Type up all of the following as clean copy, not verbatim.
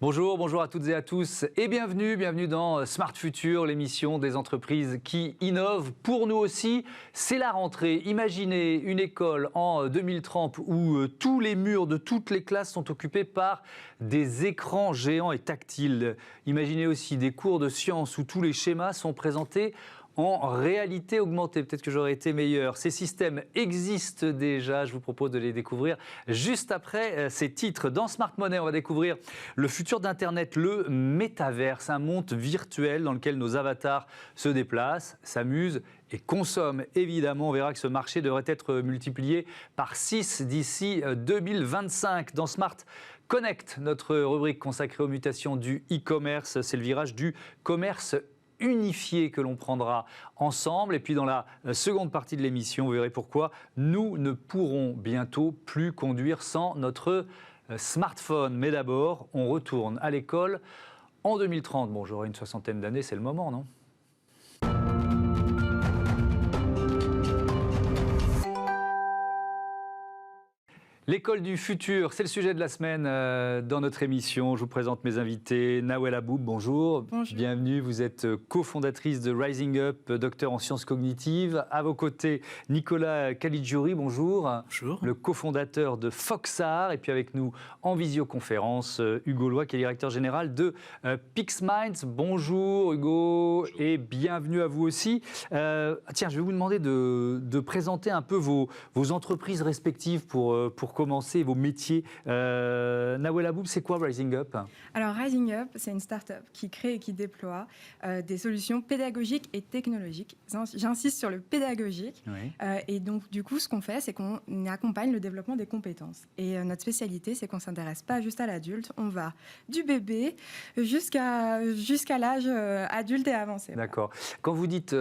Bonjour, bonjour à toutes et à tous et bienvenue dans Smart Future, l'émission des entreprises qui innovent. Pour nous aussi, c'est la rentrée. Imaginez une école en 2030 où tous les murs de toutes les classes sont occupés par des écrans géants et tactiles. Imaginez aussi des cours de sciences où tous les schémas sont présentés en réalité augmentée. Peut-être que j'aurais été meilleur. Ces systèmes existent déjà. Je vous propose de les découvrir juste après ces titres. Dans Smart Money, on va découvrir le futur d'Internet, le métaverse, un monde virtuel dans lequel nos avatars se déplacent, s'amusent et consomment. Évidemment, on verra que ce marché devrait être multiplié par 6 d'ici 2025. Dans Smart Connect, notre rubrique consacrée aux mutations du e-commerce, c'est le virage du commerce unifié que l'on prendra ensemble. Et puis dans la seconde partie de l'émission, vous verrez pourquoi nous ne pourrons bientôt plus conduire sans notre smartphone. Mais d'abord, on retourne à l'école en 2030. Bon, j'aurai une soixantaine d'années, c'est le moment, non ? L'école du futur, c'est le sujet de la semaine dans notre émission. Je vous présente mes invités. Nawel Aboub, bonjour. Bonjour. Bienvenue. Vous êtes cofondatrice de Rising Up, docteur en sciences cognitives. À vos côtés, Nicolas Caligiuri, bonjour. Bonjour. Le cofondateur de Foxar. Et puis avec nous en visioconférence, Hugo Loy, qui est directeur général de PixMinds. Bonjour Hugo et bienvenue à vous aussi. Tiens, je vais vous demander de présenter un peu vos entreprises respectives pour commencer, vos métiers. Nawel Aboub, c'est quoi Rising Up ? Alors Rising Up, c'est une start-up qui crée et qui déploie des solutions pédagogiques et technologiques. J'insiste sur le pédagogique. Oui. Et donc du coup, ce qu'on fait, c'est qu'on accompagne le développement des compétences. Et notre spécialité, c'est qu'on ne s'intéresse pas juste à l'adulte. On va du bébé jusqu'à l'âge adulte et avancé. D'accord. Quand vous dites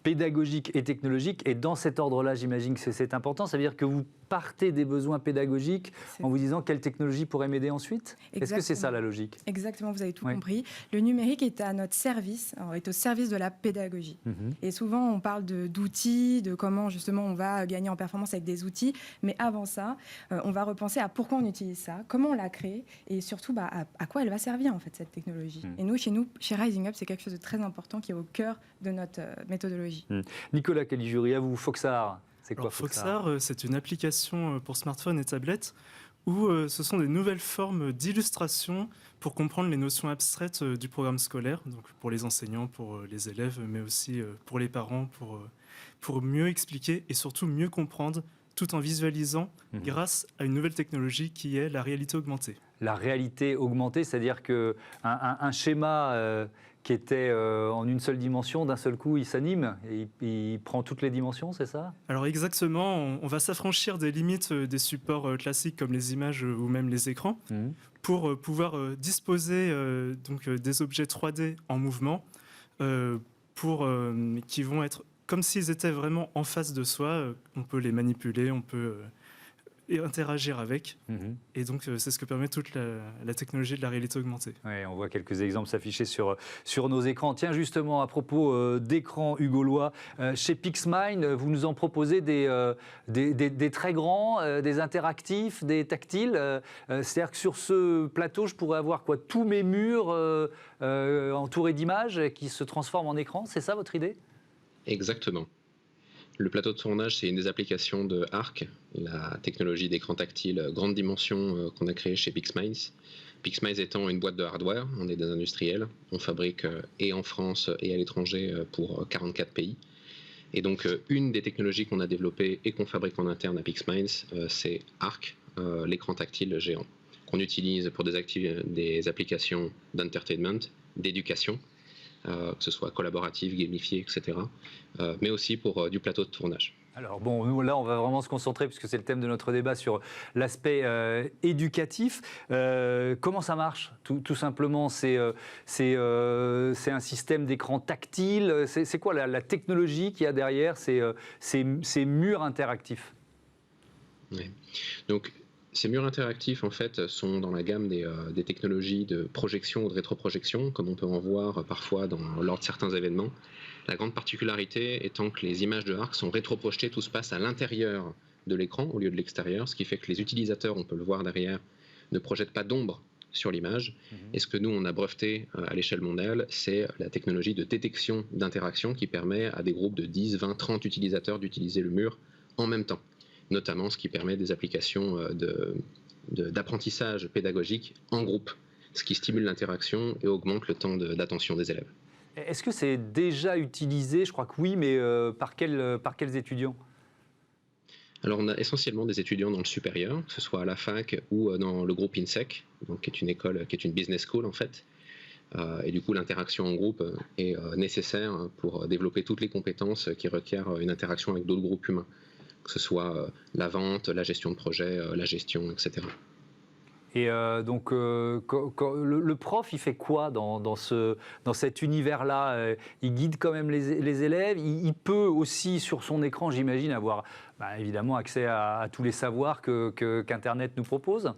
pédagogique et technologique, et dans cet ordre-là, j'imagine que c'est important, ça veut dire que vous partez des besoins pédagogiques en vous disant quelle technologie pourrait m'aider ensuite ? Est-ce que c'est ça la logique ? Exactement, vous avez tout compris. Le numérique est à notre service, est au service de la pédagogie. Et souvent, on parle d'outils, de comment justement on va gagner en performance avec des outils, mais avant ça, on va repenser à pourquoi on utilise ça, comment on l'a créé, et surtout à quoi elle va servir en fait cette technologie. Et nous, chez Rising Up, c'est quelque chose de très important qui est au cœur de notre méthodologie. Nicolas Caligiuri, à vous, Foxar. C'est quoi Foxar, c'est une application pour smartphone et tablette où ce sont des nouvelles formes d'illustration pour comprendre les notions abstraites du programme scolaire, donc pour les enseignants, pour les élèves, mais aussi pour les parents, pour mieux expliquer et surtout mieux comprendre tout en visualisant grâce à une nouvelle technologie qui est la réalité augmentée. La réalité augmentée, c'est-à-dire qu'un schéma qui était en une seule dimension, d'un seul coup, il s'anime et il prend toutes les dimensions, c'est ça ? Alors exactement, on va s'affranchir des limites des supports classiques comme les images ou même les écrans pour pouvoir disposer donc, des objets 3D en mouvement qui vont être comme s'ils étaient vraiment en face de soi. On peut les manipuler, on peut interagir avec. Et donc, c'est ce que permet toute la technologie de la réalité augmentée. Oui, on voit quelques exemples s'afficher sur nos écrans. Tiens, justement, à propos d'écran, Hugo Loy, chez PixMinds, vous nous en proposez des très grands, des interactifs, des tactiles. C'est-à-dire que sur ce plateau, je pourrais avoir quoi, tous mes murs entourés d'images qui se transforment en écran. C'est ça votre idée ? Exactement. Le plateau de tournage, c'est une des applications de Arc, la technologie d'écran tactile grande dimension qu'on a créée chez PixMinds. PixMinds étant une boîte de hardware, on est des industriels, on fabrique et en France et à l'étranger pour 44 pays. Et donc une des technologies qu'on a développées et qu'on fabrique en interne à PixMinds, c'est Arc, l'écran tactile géant, qu'on utilise pour des applications d'entertainment, d'éducation, que ce soit collaboratif, gamifié, etc., mais aussi pour du plateau de tournage. Alors bon, nous là, on va vraiment se concentrer, puisque c'est le thème de notre débat, sur l'aspect éducatif. Comment ça marche ? Tout simplement, c'est un système d'écran tactile. C'est quoi la technologie qu'il y a derrière ces murs interactifs ? Oui. Donc, ces murs interactifs, en fait, sont dans la gamme des technologies de projection ou de rétroprojection, comme on peut en voir parfois lors de certains événements. La grande particularité étant que les images de Arc sont rétroprojetées, tout se passe à l'intérieur de l'écran au lieu de l'extérieur, ce qui fait que les utilisateurs, on peut le voir derrière, ne projettent pas d'ombre sur l'image. Et ce que nous, on a breveté à l'échelle mondiale, c'est la technologie de détection d'interaction qui permet à des groupes de 10, 20, 30 utilisateurs d'utiliser le mur en même temps. Notamment ce qui permet des applications d'apprentissage pédagogique en groupe, ce qui stimule l'interaction et augmente le temps d'attention des élèves. Est-ce que c'est déjà utilisé? Je crois que oui, mais par quels étudiants? Alors on a essentiellement des étudiants dans le supérieur, que ce soit à la fac ou dans le groupe INSEC, donc qui est une école, qui est une business school en fait. Et du coup l'interaction en groupe est nécessaire pour développer toutes les compétences qui requièrent une interaction avec d'autres groupes humains, que ce soit la vente, la gestion de projet, la gestion, etc. Et donc, le prof, il fait quoi dans cet univers-là? Il guide quand même les élèves. Il peut aussi, sur son écran, j'imagine, avoir évidemment accès à tous les savoirs qu'Internet nous propose.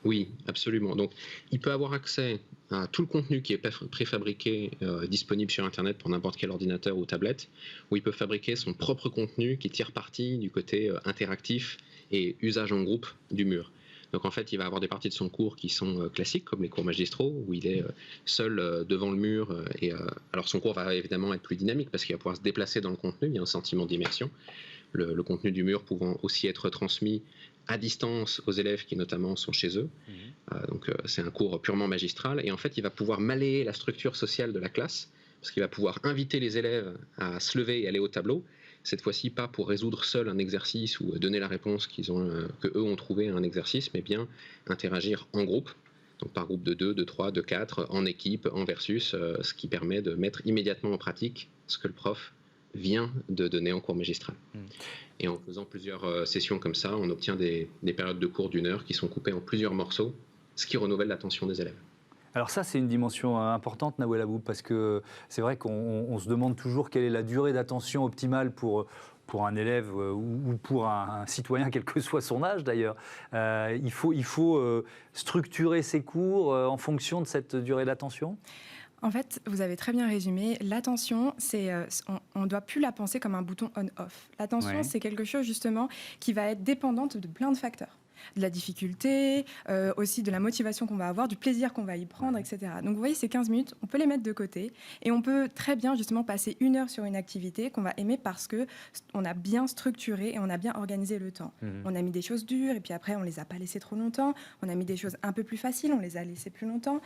Oui, absolument. Donc, il peut avoir accès à tout le contenu qui est préfabriqué, disponible sur Internet pour n'importe quel ordinateur ou tablette, ou il peut fabriquer son propre contenu qui tire parti du côté interactif et usage en groupe du mur. Donc en fait, il va avoir des parties de son cours qui sont classiques, comme les cours magistraux, où il est seul devant le mur. Alors son cours va évidemment être plus dynamique parce qu'il va pouvoir se déplacer dans le contenu, il y a un sentiment d'immersion. Le contenu du mur pouvant aussi être transmis à distance aux élèves qui notamment sont chez eux. Donc c'est un cours purement magistral. Et en fait, il va pouvoir malayer la structure sociale de la classe, parce qu'il va pouvoir inviter les élèves à se lever et aller au tableau. Cette fois-ci, pas pour résoudre seul un exercice ou donner la réponse qu'eux ont trouvé à un exercice, mais bien interagir en groupe, donc par groupe de 2, de 3, de 4, en équipe, en versus, ce qui permet de mettre immédiatement en pratique ce que le prof vient de donner en cours magistral. Et en faisant plusieurs sessions comme ça, on obtient des périodes de cours d'1 heure qui sont coupées en plusieurs morceaux, ce qui renouvelle l'attention des élèves. Alors ça, c'est une dimension importante, Nawel Aboub, parce que c'est vrai qu'on se demande toujours quelle est la durée d'attention optimale pour un élève ou pour un citoyen, quel que soit son âge d'ailleurs. Il faut structurer ses cours en fonction de cette durée d'attention. En fait, vous avez très bien résumé. L'attention, on ne doit plus la penser comme un bouton on-off. L'attention, c'est quelque chose justement qui va être dépendante de plein de facteurs. De la difficulté, aussi de la motivation qu'on va avoir, du plaisir qu'on va y prendre, etc. Donc vous voyez, ces 15 minutes, on peut les mettre de côté et on peut très bien justement passer 1 heure sur une activité qu'on va aimer parce qu'on a bien structuré et on a bien organisé le temps. On a mis des choses dures et puis après on les a pas laissées trop longtemps. On a mis des choses un peu plus faciles, on les a laissées plus longtemps.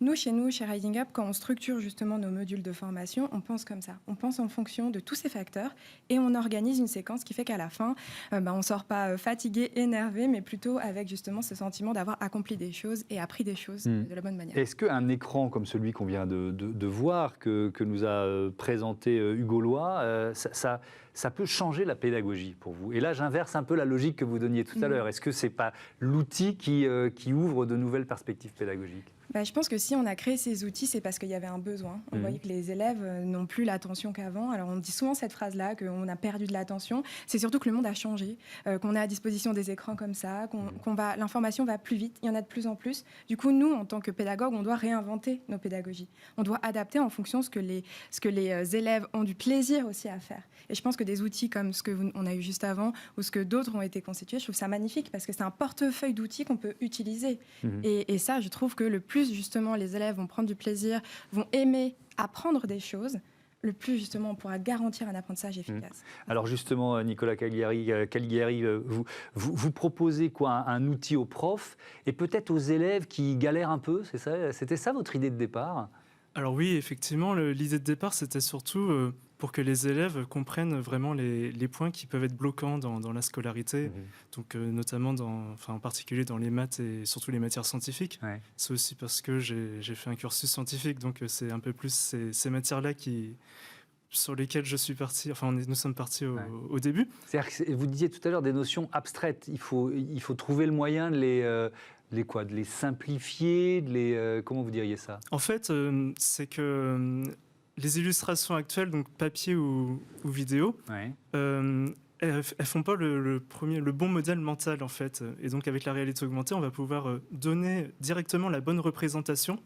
Nous, chez Rising Up, quand on structure justement nos modules de formation, on pense comme ça. On pense en fonction de tous ces facteurs et on organise une séquence qui fait qu'à la fin, on sort pas fatigué, énervé, mais plutôt avec justement ce sentiment d'avoir accompli des choses et appris des choses de la bonne manière. Est-ce qu'un écran comme celui qu'on vient de voir, que nous a présenté Hugo Loy, ça peut changer la pédagogie pour vous? Et là, j'inverse un peu la logique que vous donniez tout à l'heure. Est-ce que ce n'est pas l'outil qui ouvre de nouvelles perspectives pédagogiques? Je pense que si on a créé ces outils, c'est parce qu'il y avait un besoin. On voyait que les élèves n'ont plus l'attention qu'avant. Alors on dit souvent cette phrase-là, qu'on a perdu de l'attention. C'est surtout que le monde a changé, qu'on est à disposition des écrans comme ça, l'information va plus vite, il y en a de plus en plus. Du coup, nous, en tant que pédagogues, on doit réinventer nos pédagogies. On doit adapter en fonction de ce que les élèves ont du plaisir aussi à faire. Et je pense que des outils comme ce qu'on a eu juste avant ou ce que d'autres ont été constitués, je trouve ça magnifique parce que c'est un portefeuille d'outils qu'on peut utiliser. Et ça, je trouve que le plus justement les élèves vont prendre du plaisir, vont aimer apprendre des choses, le plus justement on pourra garantir un apprentissage efficace. Alors justement, Nicolas Caligari, vous proposez quoi, un outil aux profs et peut-être aux élèves qui galèrent un peu, c'est ça? C'était ça votre idée de départ? Alors oui, effectivement, l'idée de départ, c'était surtout pour que les élèves comprennent vraiment les points qui peuvent être bloquants dans la scolarité, donc notamment en particulier dans les maths et surtout les matières scientifiques. C'est aussi parce que j'ai fait un cursus scientifique, donc c'est un peu plus ces matières-là sur lesquelles je suis parti, nous sommes partis au début. C'est-à-dire que vous disiez tout à l'heure des notions abstraites, il faut trouver le moyen de les simplifier, comment vous diriez ça? En fait, c'est que les illustrations actuelles, donc papier ou vidéo, elles font pas le bon modèle mental en fait. Et donc avec la réalité augmentée, on va pouvoir donner directement la bonne représentation.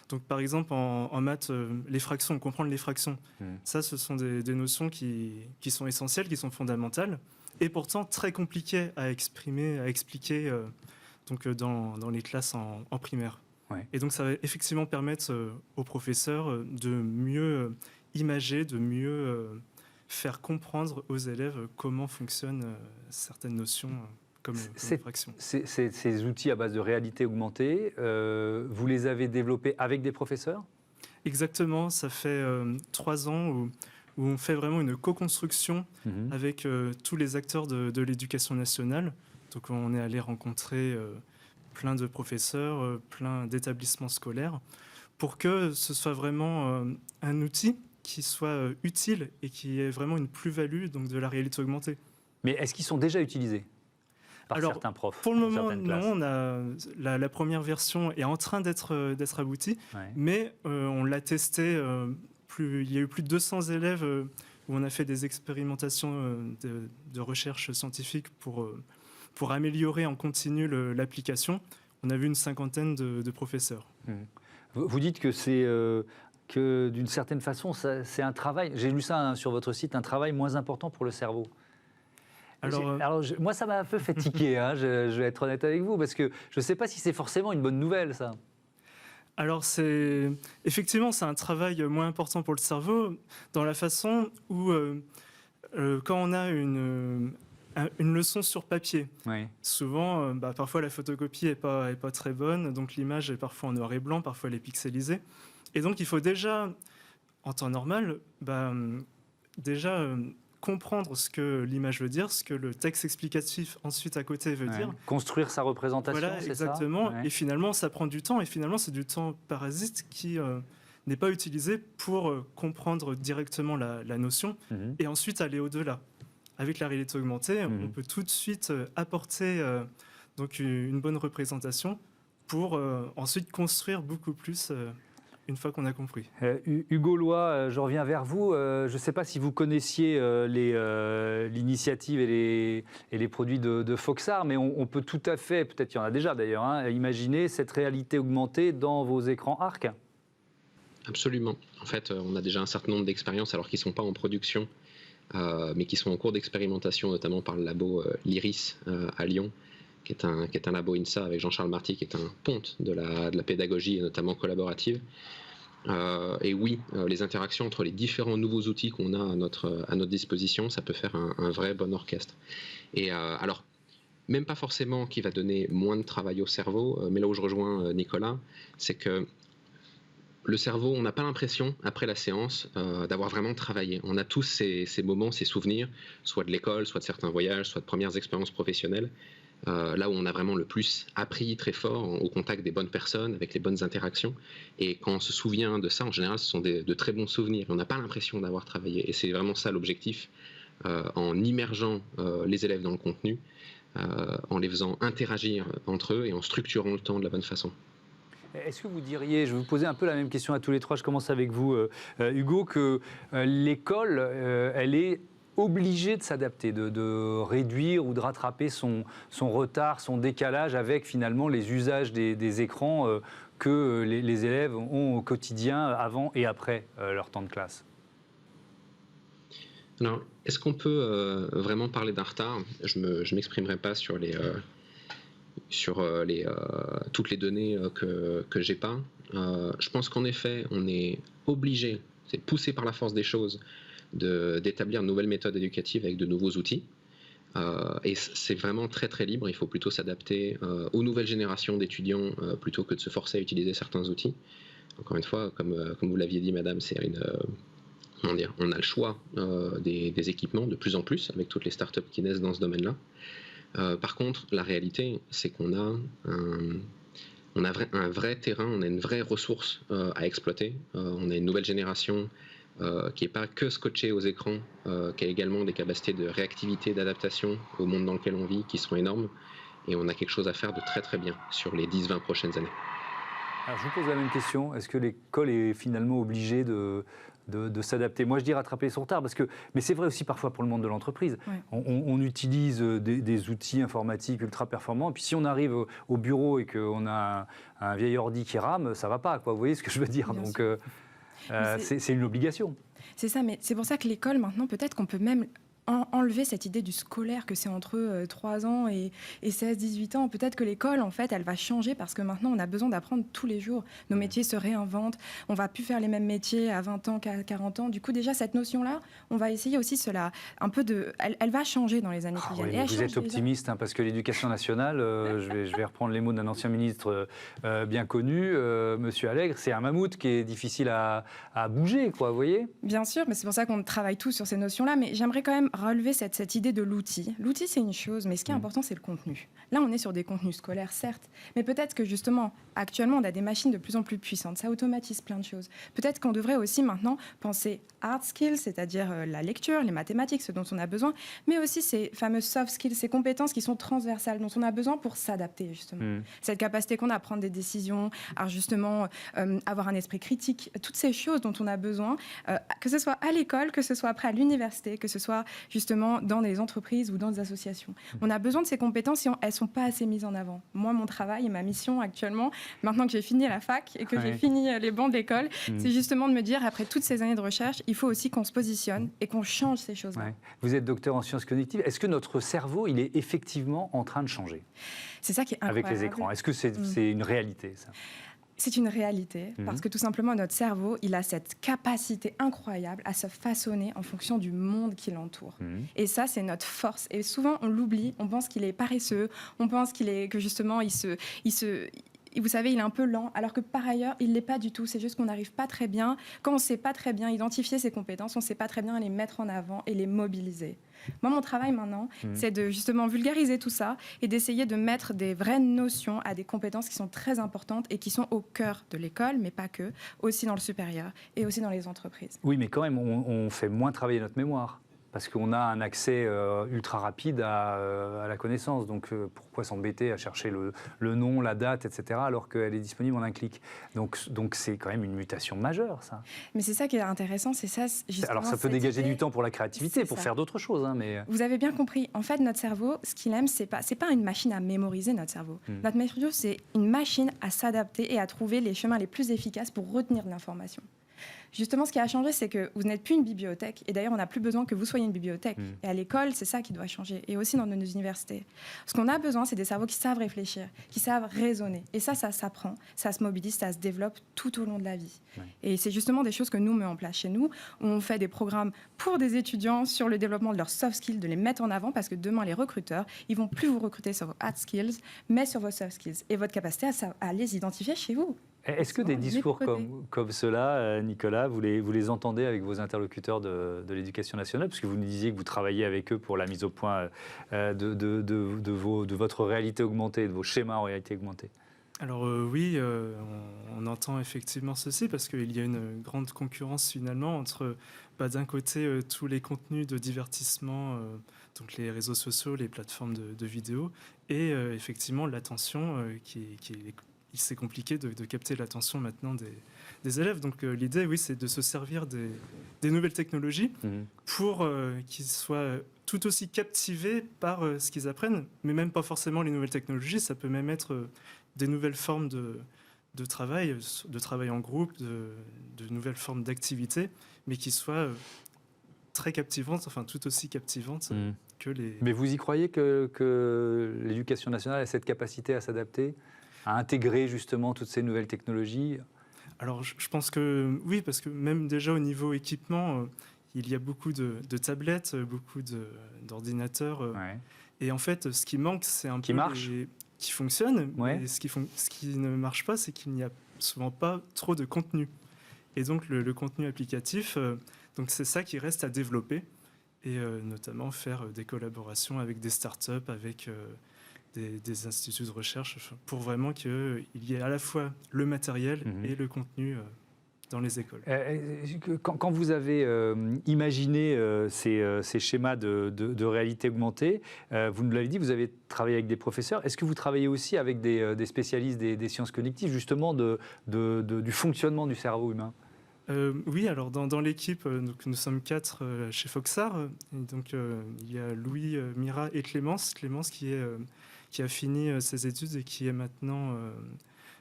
Donc par exemple en maths, les fractions, comprendre les fractions, ça ce sont des notions qui sont essentielles, qui sont fondamentales, et pourtant très compliquées à exprimer, à expliquer donc dans les classes en primaire. Ouais. Et donc ça va effectivement permettre aux professeurs de mieux imager, de mieux faire comprendre aux élèves comment fonctionnent certaines notions comme fraction. Ces outils à base de réalité augmentée, vous les avez développés avec des professeurs ? Exactement, ça fait 3 ans où on fait vraiment une co-construction avec tous les acteurs de l'éducation nationale. Donc on est allé rencontrer plein de professeurs, plein d'établissements scolaires, pour que ce soit vraiment un outil qui soit utile et qui ait vraiment une plus-value donc de la réalité augmentée. Mais est-ce qu'ils sont déjà utilisés par certains profs? Pour le moment, non. La première version est en train d'être aboutie, mais on l'a testé. Il y a eu plus de 200 élèves où on a fait des expérimentations de recherche scientifique pour améliorer en continu l'application. On a vu une 50aine de professeurs. Vous dites que c'est que d'une certaine façon, c'est un travail, j'ai lu ça sur votre site, un travail moins important pour le cerveau. Moi, ça m'a un peu fatigué, je vais être honnête avec vous, parce que je ne sais pas si c'est forcément une bonne nouvelle, ça. Alors, effectivement, c'est un travail moins important pour le cerveau, dans la façon où, quand on a une leçon sur papier, souvent, parfois la photocopie n'est pas très bonne, donc l'image est parfois en noir et blanc, parfois elle est pixelisée. Et donc, il faut déjà, en temps normal, comprendre ce que l'image veut dire, ce que le texte explicatif ensuite à côté veut dire. Construire sa représentation, voilà, c'est exactement. ça. Et finalement, ça prend du temps. Et finalement, c'est du temps parasite qui n'est pas utilisé pour comprendre directement la notion et ensuite aller au-delà. Avec la réalité augmentée, on peut tout de suite apporter donc une bonne représentation pour ensuite construire beaucoup plus une fois qu'on a compris. Hugo Loy, je reviens vers vous. Je ne sais pas si vous connaissiez l'initiative et les produits de Foxart, mais on peut tout à fait, peut-être qu'il y en a déjà d'ailleurs, imaginer cette réalité augmentée dans vos écrans ARC. Absolument. En fait, on a déjà un certain nombre d'expériences, alors qu'ils ne sont pas en production, mais qui sont en cours d'expérimentation, notamment par le labo l'IRIS à Lyon, qui est un labo INSA avec Jean-Charles Marty, qui est un ponte de la pédagogie, et notamment collaborative. Et oui, les interactions entre les différents nouveaux outils qu'on a à notre disposition, ça peut faire un vrai bon orchestre. Et alors, même pas forcément qui va donner moins de travail au cerveau, mais là où je rejoins Nicolas, c'est que le cerveau, on n'a pas l'impression, après la séance, d'avoir vraiment travaillé. On a tous ces moments, ces souvenirs, soit de l'école, soit de certains voyages, soit de premières expériences professionnelles, là où on a vraiment le plus appris très fort au contact des bonnes personnes, avec les bonnes interactions. Et quand on se souvient de ça, en général, ce sont de très bons souvenirs. On n'a pas l'impression d'avoir travaillé. Et c'est vraiment ça l'objectif, en immergeant les élèves dans le contenu, en les faisant interagir entre eux et en structurant le temps de la bonne façon. Est-ce que vous diriez, je vais vous poser un peu la même question à tous les trois, je commence avec vous, Hugo, que l'école, elle est obligée de s'adapter, de réduire ou de rattraper son retard, son décalage avec finalement les usages des écrans que les élèves ont au quotidien avant et après leur temps de classe? Alors, est-ce qu'on peut vraiment parler d'un retard? Je ne m'exprimerai pas sur toutes les données que j'ai pas. Je pense qu'en effet, on est obligé, c'est poussé par la force des choses, d'établir de nouvelles méthodes éducatives avec de nouveaux outils. Et c'est vraiment très très libre, il faut plutôt s'adapter aux nouvelles générations d'étudiants plutôt que de se forcer à utiliser certains outils. Encore une fois, comme vous l'aviez dit, madame, c'est on a le choix des équipements de plus en plus avec toutes les startups qui naissent dans ce domaine-là. Par contre, la réalité, c'est qu'on a un vrai terrain, on a une vraie ressource à exploiter. On a une nouvelle génération qui n'est pas que scotchée aux écrans, qui a également des capacités de réactivité, d'adaptation au monde dans lequel on vit, qui sont énormes. Et on a quelque chose à faire de très très bien sur les 10-20 prochaines années. Alors je vous pose la même question. Est-ce que l'école est finalement obligée de s'adapter? Moi, je dis rattraper son retard, mais c'est vrai aussi parfois pour le monde de l'entreprise. Ouais. On utilise des outils informatiques ultra performants, et puis si on arrive au bureau et qu'on a un vieil ordi qui rame, ça ne va pas, quoi. Vous voyez ce que je veux dire? Bien Donc, c'est une obligation. C'est ça, mais c'est pour ça que l'école, maintenant, peut-être qu'on peut même enlever cette idée du scolaire que c'est entre 3 ans et 16-18 ans. Peut-être que l'école, en fait, elle va changer parce que maintenant, on a besoin d'apprendre tous les jours. Nos métiers se réinventent. On ne va plus faire les mêmes métiers à 20 ans qu'à 40 ans. Du coup, déjà, cette notion-là, on va essayer aussi elle va changer dans les années qui viennent. Oui, vous êtes optimiste, hein, parce que l'éducation nationale, je vais reprendre les mots d'un ancien ministre bien connu, Monsieur Allègre, c'est un mammouth qui est difficile à bouger, quoi, vous voyez ? Bien sûr, mais c'est pour ça qu'on travaille tous sur ces notions-là. Mais j'aimerais quand même relever cette idée de l'outil. L'outil, c'est une chose, mais ce qui est important, c'est le contenu. Là, on est sur des contenus scolaires, certes, mais peut-être que justement, actuellement, on a des machines de plus en plus puissantes. Ça automatise plein de choses. Peut-être qu'on devrait aussi maintenant penser hard skills, c'est-à-dire la lecture, les mathématiques, ce dont on a besoin, mais aussi ces fameuses soft skills, ces compétences qui sont transversales, dont on a besoin pour s'adapter, justement. Cette capacité qu'on a à prendre des décisions, à justement avoir un esprit critique, toutes ces choses dont on a besoin, que ce soit à l'école, que ce soit après à l'université, que ce soit justement dans des entreprises ou dans des associations. On a besoin de ces compétences et elles ne sont pas assez mises en avant. Moi, mon travail et ma mission actuellement, maintenant que j'ai fini la fac et que j'ai fini les bancs de l'école, c'est justement de me dire, après toutes ces années de recherche, il faut aussi qu'on se positionne et qu'on change ces choses-là. Ouais. Vous êtes docteur en sciences cognitives. Est-ce que notre cerveau, il est effectivement en train de changer ? C'est ça qui est incroyable. Avec les écrans. Est-ce que c'est une réalité, ça ? C'est une réalité, parce que tout simplement, notre cerveau, il a cette capacité incroyable à se façonner en fonction du monde qui l'entoure. Et ça, c'est notre force. Et souvent, on l'oublie, on pense qu'il est paresseux, on pense que justement, vous savez, il est un peu lent, alors que par ailleurs, il ne l'est pas du tout. C'est juste qu'on n'arrive pas très bien. Quand on ne sait pas très bien identifier ses compétences, on ne sait pas très bien les mettre en avant et les mobiliser. Moi, mon travail maintenant, c'est de justement vulgariser tout ça et d'essayer de mettre des vraies notions à des compétences qui sont très importantes et qui sont au cœur de l'école, mais pas que, aussi dans le supérieur et aussi dans les entreprises. Oui, mais quand même, on fait moins travailler notre mémoire. Parce qu'on a un accès ultra rapide à la connaissance. Donc pourquoi s'embêter à chercher le nom, la date, etc., alors qu'elle est disponible en un clic. Donc c'est quand même une mutation majeure, ça. Mais c'est ça qui est intéressant, c'est ça justement. Alors ça peut dégager du temps pour la créativité, pour faire d'autres choses. Hein, mais... Vous avez bien compris. En fait, notre cerveau, ce qu'il aime, c'est pas une machine à mémoriser, notre cerveau. Notre cerveau, c'est une machine à s'adapter et à trouver les chemins les plus efficaces pour retenir de l'information. Justement, ce qui a changé, c'est que vous n'êtes plus une bibliothèque. Et d'ailleurs, on n'a plus besoin que vous soyez une bibliothèque. Et à l'école, c'est ça qui doit changer. Et aussi dans nos universités. Ce qu'on a besoin, c'est des cerveaux qui savent réfléchir, qui savent raisonner. Et ça s'apprend, ça se mobilise, ça se développe tout au long de la vie. Et c'est justement des choses que nous mettons en place chez nous. On fait des programmes pour des étudiants sur le développement de leurs soft skills, de les mettre en avant, parce que demain, les recruteurs, ils vont plus vous recruter sur vos hard skills, mais sur vos soft skills. Et votre capacité à les identifier chez vous. Est-ce que des discours comme cela, Nicolas, vous les entendez avec vos interlocuteurs de l'Éducation nationale ? Parce que vous nous disiez que vous travaillez avec eux pour la mise au point de votre réalité augmentée, de vos schémas en réalité augmentée. Alors oui, on entend effectivement ceci, parce qu'il y a une grande concurrence finalement entre d'un côté tous les contenus de divertissement, donc les réseaux sociaux, les plateformes de vidéos, et effectivement l'attention c'est compliqué de capter l'attention maintenant des élèves. Donc l'idée, oui, c'est de se servir des nouvelles technologies pour qu'ils soient tout aussi captivés par ce qu'ils apprennent, mais même pas forcément les nouvelles technologies, ça peut même être des nouvelles formes de travail en groupe, de nouvelles formes d'activité, mais qui soient très captivantes, enfin tout aussi captivantes que les... Mais vous y croyez que l'Éducation nationale a cette capacité à s'adapter, à intégrer justement toutes ces nouvelles technologies ? Alors je pense que oui, parce que même déjà au niveau équipement, il y a beaucoup de tablettes, beaucoup d'ordinateurs. Et en fait, ce qui manque, c'est un peu... Qui fonctionne, mais ce qui ne marche pas, c'est qu'il n'y a souvent pas trop de contenu. Et donc le contenu applicatif, donc c'est ça qui reste à développer, et notamment faire des collaborations avec des startups, avec... Des instituts de recherche, pour vraiment qu'il y ait à la fois le matériel et le contenu dans les écoles. Quand vous avez imaginé ces schémas de réalité augmentée, vous nous l'avez dit, vous avez travaillé avec des professeurs. Est-ce que vous travaillez aussi avec des spécialistes des sciences cognitives, justement du fonctionnement du cerveau humain ? Oui, alors dans l'équipe, donc nous sommes 4 chez Foxart. Donc il y a Louis, Mira et Clémence. Clémence qui a fini ses études et qui est maintenant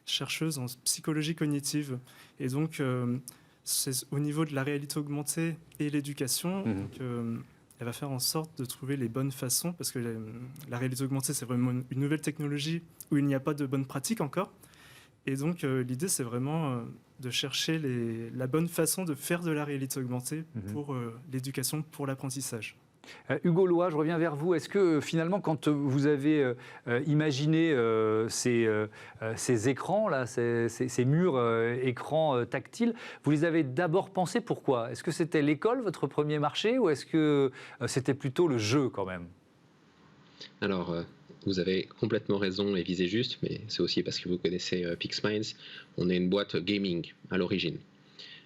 chercheuse en psychologie cognitive. Et donc, c'est au niveau de la réalité augmentée et l'éducation. Donc, elle va faire en sorte de trouver les bonnes façons, parce que la réalité augmentée, c'est vraiment une nouvelle technologie où il n'y a pas de bonne pratique encore. Et donc, l'idée, c'est vraiment de chercher la bonne façon de faire de la réalité augmentée pour l'éducation, pour l'apprentissage. Hugo Loy, je reviens vers vous. Est-ce que finalement, quand vous avez imaginé ces écrans, là, ces murs écrans tactiles, vous les avez d'abord pensés pourquoi? Est-ce que c'était l'école, votre premier marché, ou est-ce que c'était plutôt le jeu quand même? Alors, vous avez complètement raison et visé juste, mais c'est aussi parce que vous connaissez PixMinds. On est une boîte gaming à l'origine.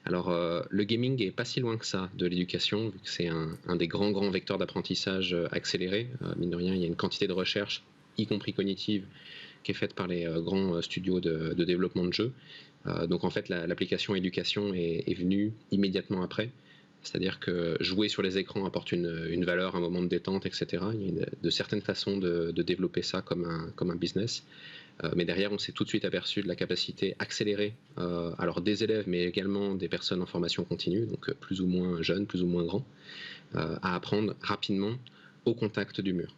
Alors, le gaming n'est pas si loin que ça de l'éducation, vu que c'est un des grands vecteurs d'apprentissage accéléré. Mine de rien, il y a une quantité de recherche, y compris cognitive, qui est faite par les grands studios de développement de jeux. Donc, en fait, l'application éducation est venue immédiatement après. C'est-à-dire que jouer sur les écrans apporte une valeur, un moment de détente, etc. Il y a de certaines façons de développer ça comme un business. Mais derrière, on s'est tout de suite aperçu de la capacité accélérée, alors des élèves, mais également des personnes en formation continue, donc plus ou moins jeunes, plus ou moins grands, à apprendre rapidement au contact du mur.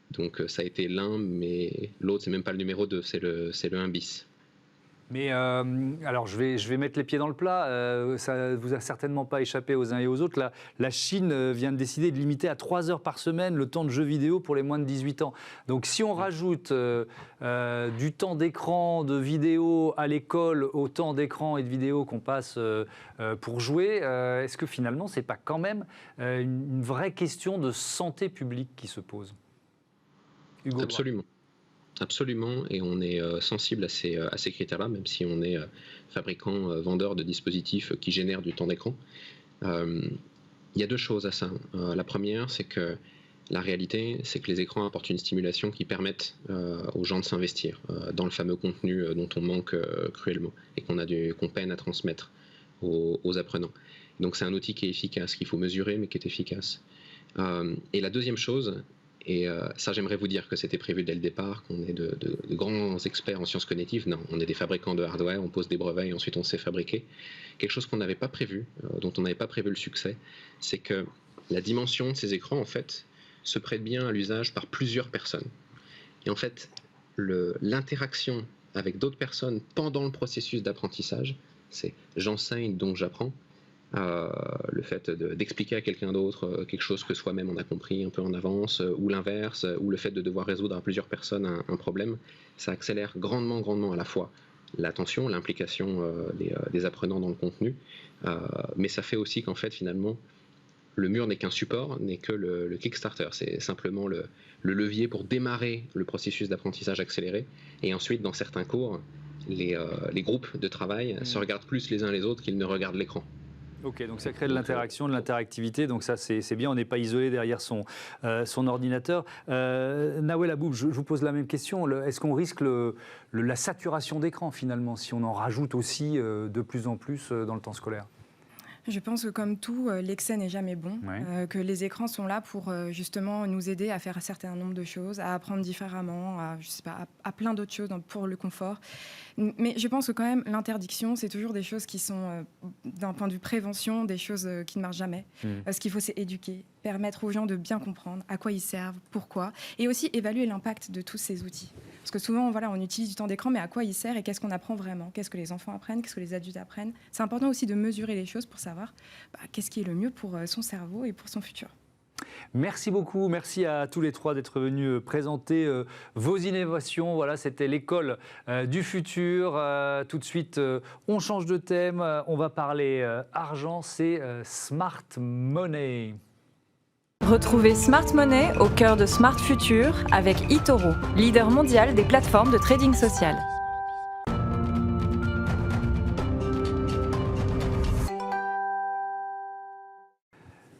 Donc ça a été l'un, mais l'autre, c'est même pas le numéro 2, c'est le 1 bis. Mais alors, je vais mettre les pieds dans le plat. Ça ne vous a certainement pas échappé aux uns et aux autres. La Chine vient de décider de limiter à 3 heures par semaine le temps de jeux vidéo pour les moins de 18 ans. Donc, si on rajoute du temps d'écran, de vidéo à l'école, au temps d'écran et de vidéo qu'on passe pour jouer, est-ce que finalement, ce n'est pas quand même une vraie question de santé publique qui se pose? Hugo Absolument. Absolument, et on est sensible à ces critères-là, même si on est fabricant, vendeur de dispositifs qui génèrent du temps d'écran. Il y a deux choses à ça. La première, c'est que la réalité, c'est que les écrans apportent une stimulation qui permettent aux gens de s'investir dans le fameux contenu dont on manque cruellement et qu'on peine à transmettre aux apprenants. Donc c'est un outil qui est efficace, qu'il faut mesurer, mais qui est efficace. Et la deuxième chose, et ça, j'aimerais vous dire que c'était prévu dès le départ, qu'on est de grands experts en sciences cognitives. Non, on est des fabricants de hardware, on pose des brevets et ensuite on sait fabriquer. Quelque chose qu'on n'avait pas prévu, dont on n'avait pas prévu le succès, c'est que la dimension de ces écrans, en fait, se prête bien à l'usage par plusieurs personnes. Et en fait, l'interaction avec d'autres personnes pendant le processus d'apprentissage, c'est j'enseigne donc j'apprends. Le fait d'expliquer à quelqu'un d'autre quelque chose que soi-même on a compris un peu en avance, ou l'inverse, ou le fait de devoir résoudre à plusieurs personnes un problème, ça accélère grandement à la fois l'attention, l'implication des apprenants dans le contenu, mais ça fait aussi qu'en fait finalement le mur n'est qu'un support, n'est que le Kickstarter, c'est simplement le levier pour démarrer le processus d'apprentissage accéléré, et ensuite dans certains cours, les groupes de travail se regardent plus les uns les autres qu'ils ne regardent l'écran. Ok, donc ça crée de l'interaction, de l'interactivité, donc ça c'est bien, on n'est pas isolé derrière son ordinateur. Nawel Aboub, je vous pose la même question, est-ce qu'on risque la saturation d'écran finalement, si on en rajoute aussi de plus en plus dans le temps scolaire? Je pense que comme tout, l'excès n'est jamais bon, Ouais. que les écrans sont là pour justement nous aider à faire un certain nombre de choses, à apprendre différemment, je sais pas, à plein d'autres choses pour le confort. Mais je pense que quand même, l'interdiction, c'est toujours des choses qui sont, d'un point de vue prévention, des choses qui ne marchent jamais. Ce qu'il faut, c'est éduquer, permettre aux gens de bien comprendre à quoi ils servent, pourquoi, et aussi évaluer l'impact de tous ces outils. Parce que souvent, voilà, on utilise du temps d'écran, mais à quoi il sert et qu'est-ce qu'on apprend vraiment? Qu'est-ce que les enfants apprennent? Qu'est-ce que les adultes apprennent? C'est important aussi de mesurer les choses pour savoir qu'est-ce qui est le mieux pour son cerveau et pour son futur. Merci beaucoup, merci à tous les trois d'être venus présenter vos innovations. Voilà, c'était l'école du futur. Tout de suite, on change de thème, on va parler argent, c'est Smart Money. Retrouvez Smart Money au cœur de Smart Future avec eToro, leader mondial des plateformes de trading social.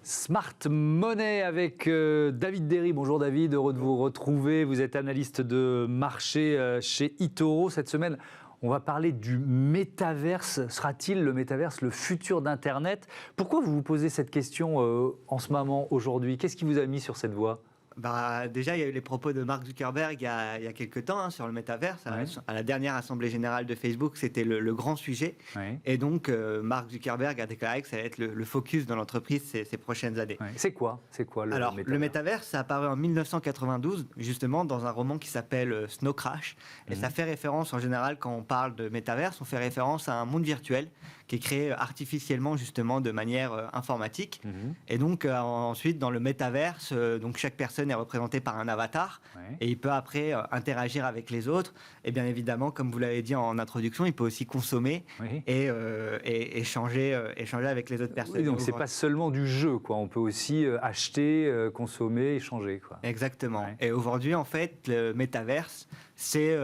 Smart Money avec David Derry. Bonjour David, heureux de vous retrouver. Vous êtes analyste de marché chez eToro. Cette semaine, on va parler du métaverse. Sera-t-il le métaverse le futur d'Internet? Pourquoi vous vous posez cette question en ce moment, aujourd'hui? Qu'est-ce qui vous a mis sur cette voie? Déjà, il y a eu les propos de Mark Zuckerberg il y a quelques temps sur le métaverse. Ouais. À la dernière assemblée générale de Facebook, c'était le grand sujet. Ouais. Et donc, Mark Zuckerberg a déclaré que ça allait être le focus de l'entreprise ces prochaines années. Ouais. C'est quoi le Alors, métavers? le métaverse, ça apparu en 1992, justement, dans un roman qui s'appelle Snow Crash. Et ça fait référence, en général, quand on parle de métaverse, on fait référence à un monde virtuel qui est créé artificiellement, justement, de manière informatique. Et donc, ensuite, dans le métaverse, donc chaque personne est représentée par un avatar. Ouais. Et il peut après interagir avec les autres. Et bien évidemment, comme vous l'avez dit en introduction, il peut aussi consommer Oui. et échanger avec les autres personnes. Oui, donc c'est pas seulement du jeu, quoi. On peut aussi acheter, consommer, échanger, quoi. Exactement. Ouais. Et aujourd'hui, en fait, le métaverse, c'est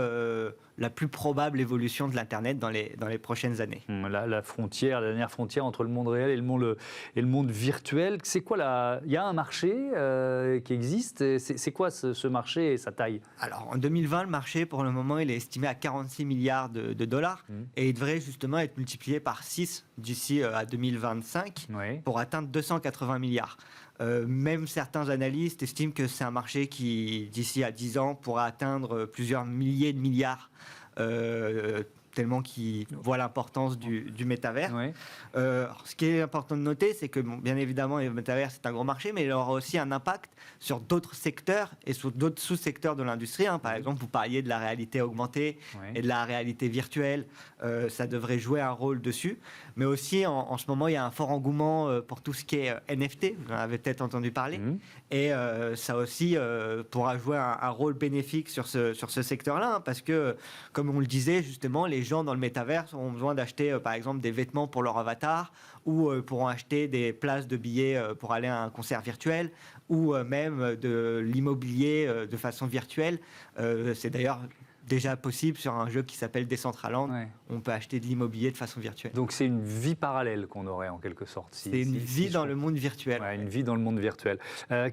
la plus probable évolution de l'Internet dans les prochaines années. La dernière frontière entre le monde réel et le monde virtuel. C'est quoi il y a un marché qui existe. C'est quoi ce marché et sa taille? Alors, en 2020, le marché, pour le moment, il est estimé à 46 milliards de dollars. Et il devrait justement être multiplié par 6 d'ici à 2025 Oui. pour atteindre 280 milliards. Même certains analystes estiment que c'est un marché qui, d'ici à 10 ans, pourra atteindre plusieurs milliers de milliards, tellement qu'ils voient l'importance du métavers. Oui. Ce qui est important de noter, c'est que, bien évidemment, le métavers, c'est un gros marché, mais il aura aussi un impact sur d'autres secteurs et sur d'autres sous-secteurs de l'industrie. Par exemple, vous parliez de la réalité augmentée et de la réalité virtuelle. Ça devrait jouer un rôle dessus. Mais aussi, en ce moment, il y a un fort engouement pour tout ce qui est NFT. Vous en avez peut-être entendu parler. Et ça aussi pourra jouer un rôle bénéfique sur ce secteur-là. Parce que, comme on le disait, justement, les gens dans le métavers auront besoin d'acheter, par exemple, des vêtements pour leur avatar ou pourront acheter des places de billets pour aller à un concert virtuel ou même de l'immobilier de façon virtuelle. C'est d'ailleurs déjà possible sur un jeu qui s'appelle Decentraland. Ouais. On peut acheter de l'immobilier de façon virtuelle. Donc c'est une vie parallèle qu'on aurait en quelque sorte. C'est une vie dans le monde virtuel. Ouais, une vie dans le monde virtuel.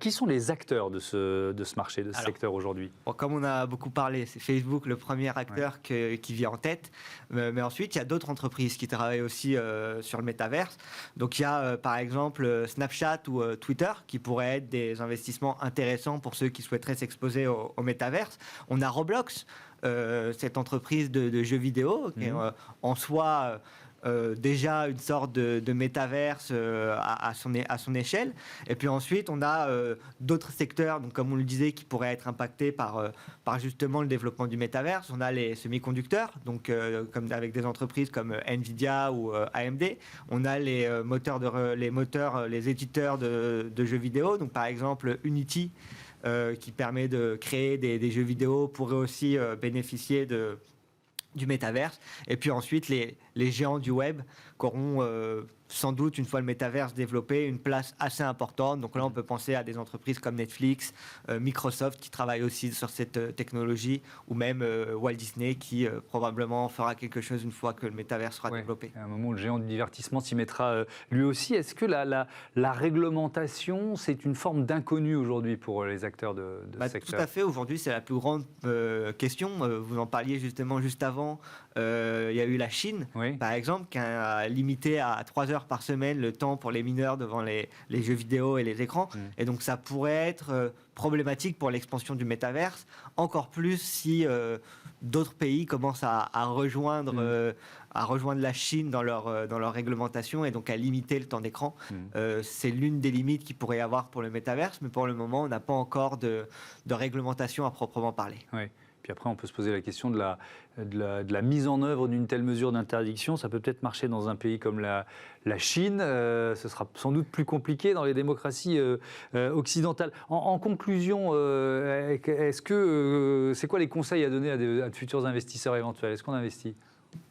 Qui sont les acteurs de ce marché, de ce secteur aujourd'hui? Bon, comme on a beaucoup parlé, c'est Facebook le premier acteur qui vient en tête. Mais ensuite, il y a d'autres entreprises qui travaillent aussi sur le métaverse. Donc il y a par exemple Snapchat ou Twitter qui pourraient être des investissements intéressants pour ceux qui souhaiteraient s'exposer au métaverse. On a Roblox, cette entreprise de jeux vidéo qui est en soi déjà une sorte de métaverse à son échelle. Et puis ensuite, on a d'autres secteurs, donc comme on le disait, qui pourraient être impactés par justement le développement du métaverse. On a les semi-conducteurs, donc comme avec des entreprises comme Nvidia ou AMD. On a les éditeurs de jeux vidéo, donc par exemple Unity, qui permet de créer des jeux vidéo, pourrait aussi bénéficier du métaverse. Et puis ensuite, les géants du web qui auront sans doute, une fois le métaverse développé, une place assez importante. Donc là, on peut penser à des entreprises comme Netflix, Microsoft qui travaillent aussi sur cette technologie, ou même Walt Disney qui probablement fera quelque chose une fois que le métaverse sera développé. À un moment où le géant du divertissement s'y mettra lui aussi. Est-ce que la réglementation, c'est une forme d'inconnu aujourd'hui pour les acteurs de ce secteur? Tout à fait. Aujourd'hui, c'est la plus grande question. Vous en parliez justement juste avant. Il y a eu la Chine, par exemple, qui a limité à 3 heures par semaine le temps pour les mineurs devant les jeux vidéo et les écrans. Et donc, ça pourrait être problématique pour l'expansion du métaverse, encore plus si d'autres pays commencent à rejoindre la Chine dans leur réglementation et donc à limiter le temps d'écran. C'est l'une des limites qu'il pourrait y avoir pour le métaverse, mais pour le moment, on n'a pas encore de réglementation à proprement parler. Oui. Puis après, on peut se poser la question de la mise en œuvre d'une telle mesure d'interdiction. Ça peut peut-être marcher dans un pays comme la Chine. Ce sera sans doute plus compliqué dans les démocraties occidentales. En conclusion, c'est quoi les conseils à donner à de futurs investisseurs éventuels? Est-ce qu'on investit?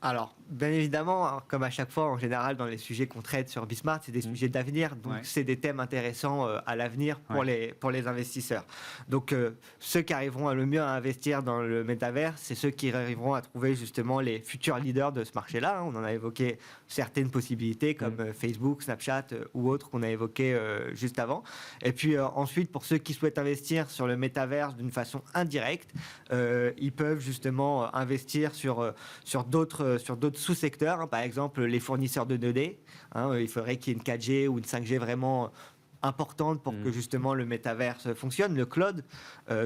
Alors, bien évidemment, comme à chaque fois, en général, dans les sujets qu'on traite sur Bismart, c'est des sujets d'avenir. Donc, c'est des thèmes intéressants à l'avenir pour les investisseurs. Donc, ceux qui arriveront le mieux à investir dans le métavers, c'est ceux qui arriveront à trouver justement les futurs leaders de ce marché-là. On en a évoqué certaines possibilités comme Facebook, Snapchat ou autres qu'on a évoquées juste avant. Et puis ensuite, pour ceux qui souhaitent investir sur le métavers d'une façon indirecte, ils peuvent justement investir sur d'autres sous-secteurs, par exemple les fournisseurs de données. Il faudrait qu'il y ait une 4G ou une 5G vraiment importante pour que justement le métaverse fonctionne. Le cloud,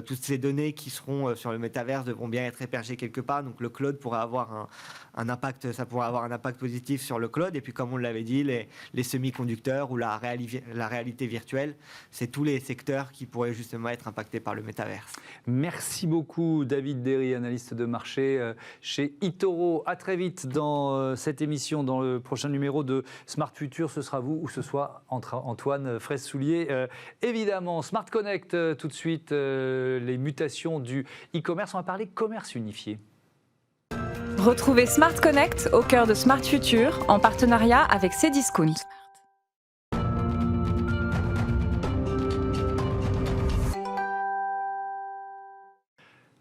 toutes ces données qui seront sur le métaverse devront bien être hébergées quelque part. Donc le cloud pourra avoir un impact, ça pourra avoir un impact positif sur le cloud. Et puis comme on l'avait dit, les semi-conducteurs ou la réalité virtuelle, c'est tous les secteurs qui pourraient justement être impactés par le métaverse. Merci beaucoup David Derry, analyste de marché chez eToro. À très vite dans cette émission, dans le prochain numéro de Smart Future. Ce sera vous ou ce soit Antoine Fraisse-Soulier. Évidemment, Smart Connect, tout de suite, les mutations du e-commerce. On va parler commerce unifié. Retrouvez Smart Connect au cœur de Smart Future en partenariat avec Cdiscount.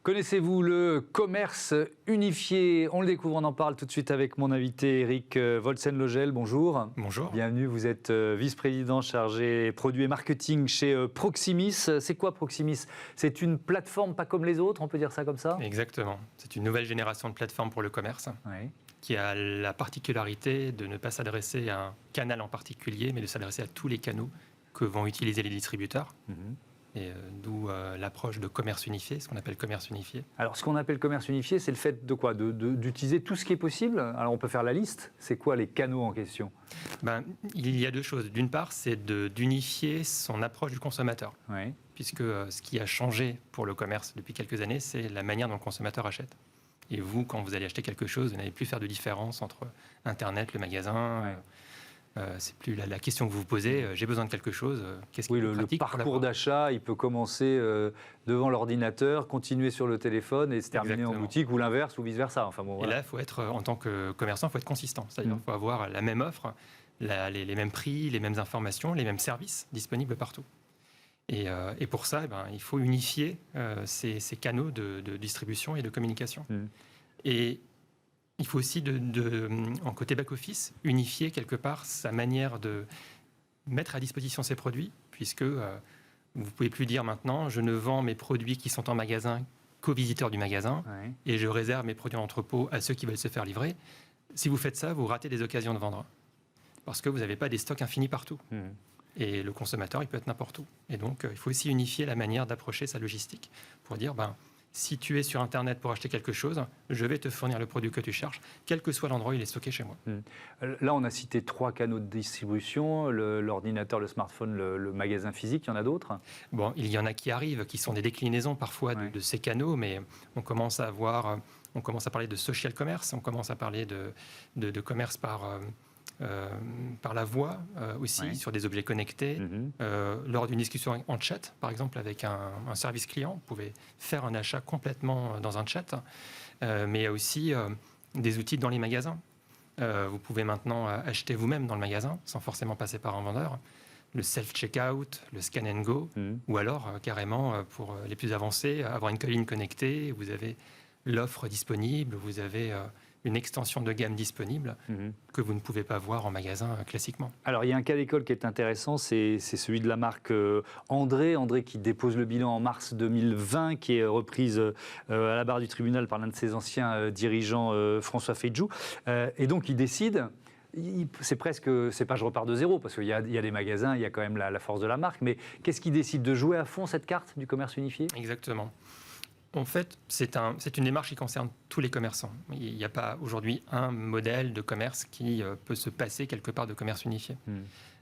Connaissez-vous le commerce unifié? On le découvre, on en parle tout de suite avec mon invité Eric Volsen-Logel. Bonjour. Bonjour. Bienvenue, vous êtes vice-président chargé produits et marketing chez Proximis. C'est quoi Proximis? C'est une plateforme pas comme les autres, on peut dire ça comme ça? Exactement. C'est une nouvelle génération de plateforme pour le commerce qui a la particularité de ne pas s'adresser à un canal en particulier, mais de s'adresser à tous les canaux que vont utiliser les distributeurs. Et d'où l'approche de commerce unifié, ce qu'on appelle commerce unifié. Alors, ce qu'on appelle commerce unifié, c'est le fait de quoi? D'utiliser tout ce qui est possible? Alors, on peut faire la liste. C'est quoi les canaux en question? Il y a deux choses. D'une part, c'est d'unifier son approche du consommateur. Puisque ce qui a changé pour le commerce depuis quelques années, c'est la manière dont le consommateur achète. Et vous, quand vous allez acheter quelque chose, vous n'allez plus faire de différence entre Internet, le magasin... c'est plus la question que vous vous posez, j'ai besoin de quelque chose, qu'est-ce qui est pratique? Le parcours d'achat, il peut commencer devant l'ordinateur, continuer sur le téléphone et se terminer en boutique, ou l'inverse, ou vice-versa. Enfin, bon, voilà. Et là, faut être, en tant que commerçant, il faut être consistant. C'est-à-dire qu'il faut avoir la même offre, les mêmes prix, les mêmes informations, les mêmes services disponibles partout. Et pour ça, il faut unifier ces canaux de distribution et de communication. Et il faut aussi, en côté back-office, unifier quelque part sa manière de mettre à disposition ses produits, puisque vous ne pouvez plus dire maintenant, je ne vends mes produits qui sont en magasin qu'aux visiteurs du magasin, et je réserve mes produits en entrepôt à ceux qui veulent se faire livrer. Si vous faites ça, vous ratez des occasions de vendre, parce que vous n'avez pas des stocks infinis partout. Et le consommateur, il peut être n'importe où. Et donc, il faut aussi unifier la manière d'approcher sa logistique, pour dire... si tu es sur Internet pour acheter quelque chose, je vais te fournir le produit que tu cherches, quel que soit l'endroit où il est stocké chez moi. Là, on a cité 3 canaux de distribution, l'ordinateur, le smartphone, le magasin physique. Il y en a d'autres? Bon, il y en a qui arrivent, qui sont des déclinaisons parfois de ces canaux, mais on commence à parler de social commerce, on commence à parler de commerce par la voix aussi, sur des objets connectés. Lors d'une discussion en chat, par exemple, avec un service client, vous pouvez faire un achat complètement dans un chat, mais il y a aussi des outils dans les magasins. Vous pouvez maintenant acheter vous-même dans le magasin, sans forcément passer par un vendeur. Le self-checkout, le scan and go, ou alors carrément, pour les plus avancés, avoir une cabine connectée, vous avez l'offre disponible, vous avez... une extension de gamme disponible que vous ne pouvez pas voir en magasin classiquement. Alors, il y a un cas d'école qui est intéressant, c'est celui de la marque André qui dépose le bilan en mars 2020, qui est reprise à la barre du tribunal par l'un de ses anciens dirigeants, François Feijoo. Et donc, il décide... C'est pas je repars de zéro, parce qu'il y a des magasins, il y a quand même la force de la marque, mais qu'est-ce qui décide de jouer à fond cette carte du commerce unifié? Exactement. En fait, c'est une démarche qui concerne tous les commerçants. Il n'y a pas aujourd'hui un modèle de commerce qui peut se passer quelque part de commerce unifié.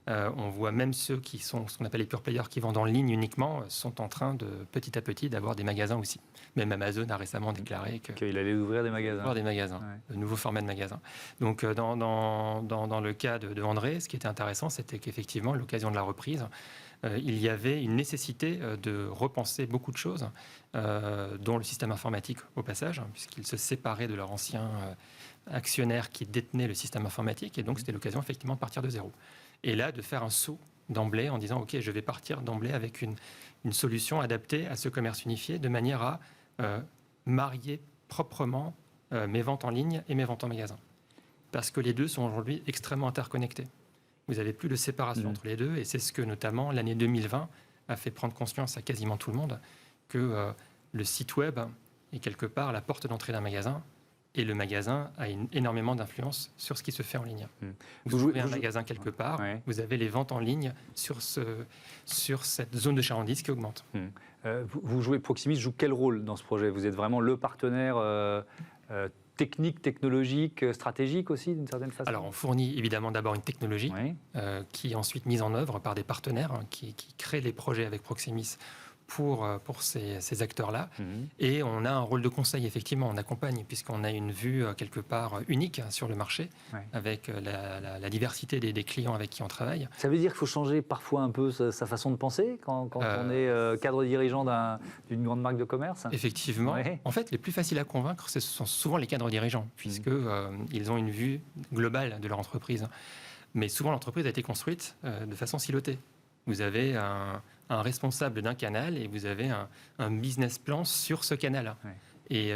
On voit même ceux qui sont ce qu'on appelle les pure players, qui vendent en ligne uniquement, sont en train de petit à petit d'avoir des magasins aussi. Même Amazon a récemment déclaré qu'il allait ouvrir des magasins. De nouveaux formats de magasins. Donc dans le cas de André, ce qui était intéressant, c'était qu'effectivement, à l'occasion de la reprise, il y avait une nécessité de repenser beaucoup de choses, dont le système informatique au passage, puisqu'ils se séparaient de leur ancien actionnaire qui détenait le système informatique, et donc c'était l'occasion effectivement de partir de zéro. Et là, de faire un saut d'emblée en disant « Ok, je vais partir d'emblée avec une solution adaptée à ce commerce unifié, de manière à marier proprement mes ventes en ligne et mes ventes en magasin. » Parce que les deux sont aujourd'hui extrêmement interconnectés. Vous n'avez plus de séparation entre les deux, et c'est ce que notamment l'année 2020 a fait prendre conscience à quasiment tout le monde, que le site web est quelque part la porte d'entrée d'un magasin, et le magasin a énormément d'influence sur ce qui se fait en ligne. Vous ouvrez un magasin quelque part, vous avez les ventes en ligne sur cette zone de chalandise qui augmente. Vous jouez, Proximus joue quel rôle dans ce projet? Vous êtes vraiment le partenaire technique, technologique, stratégique aussi, d'une certaine façon? Alors, on fournit évidemment d'abord une technologie qui est ensuite mise en œuvre par des partenaires qui créent les projets avec Proximus pour ces acteurs-là. Et on a un rôle de conseil, effectivement, on accompagne, puisqu'on a une vue quelque part unique sur le marché, avec la diversité des clients avec qui on travaille. Ça veut dire qu'il faut changer parfois un peu sa façon de penser quand on est cadre dirigeant d'une grande marque de commerce? Effectivement. En fait, les plus faciles à convaincre, ce sont souvent les cadres dirigeants, puisqu'ils ont une vue globale de leur entreprise. Mais souvent, l'entreprise a été construite de façon silotée. Vous avez un responsable d'un canal et vous avez un business plan sur ce canal. Et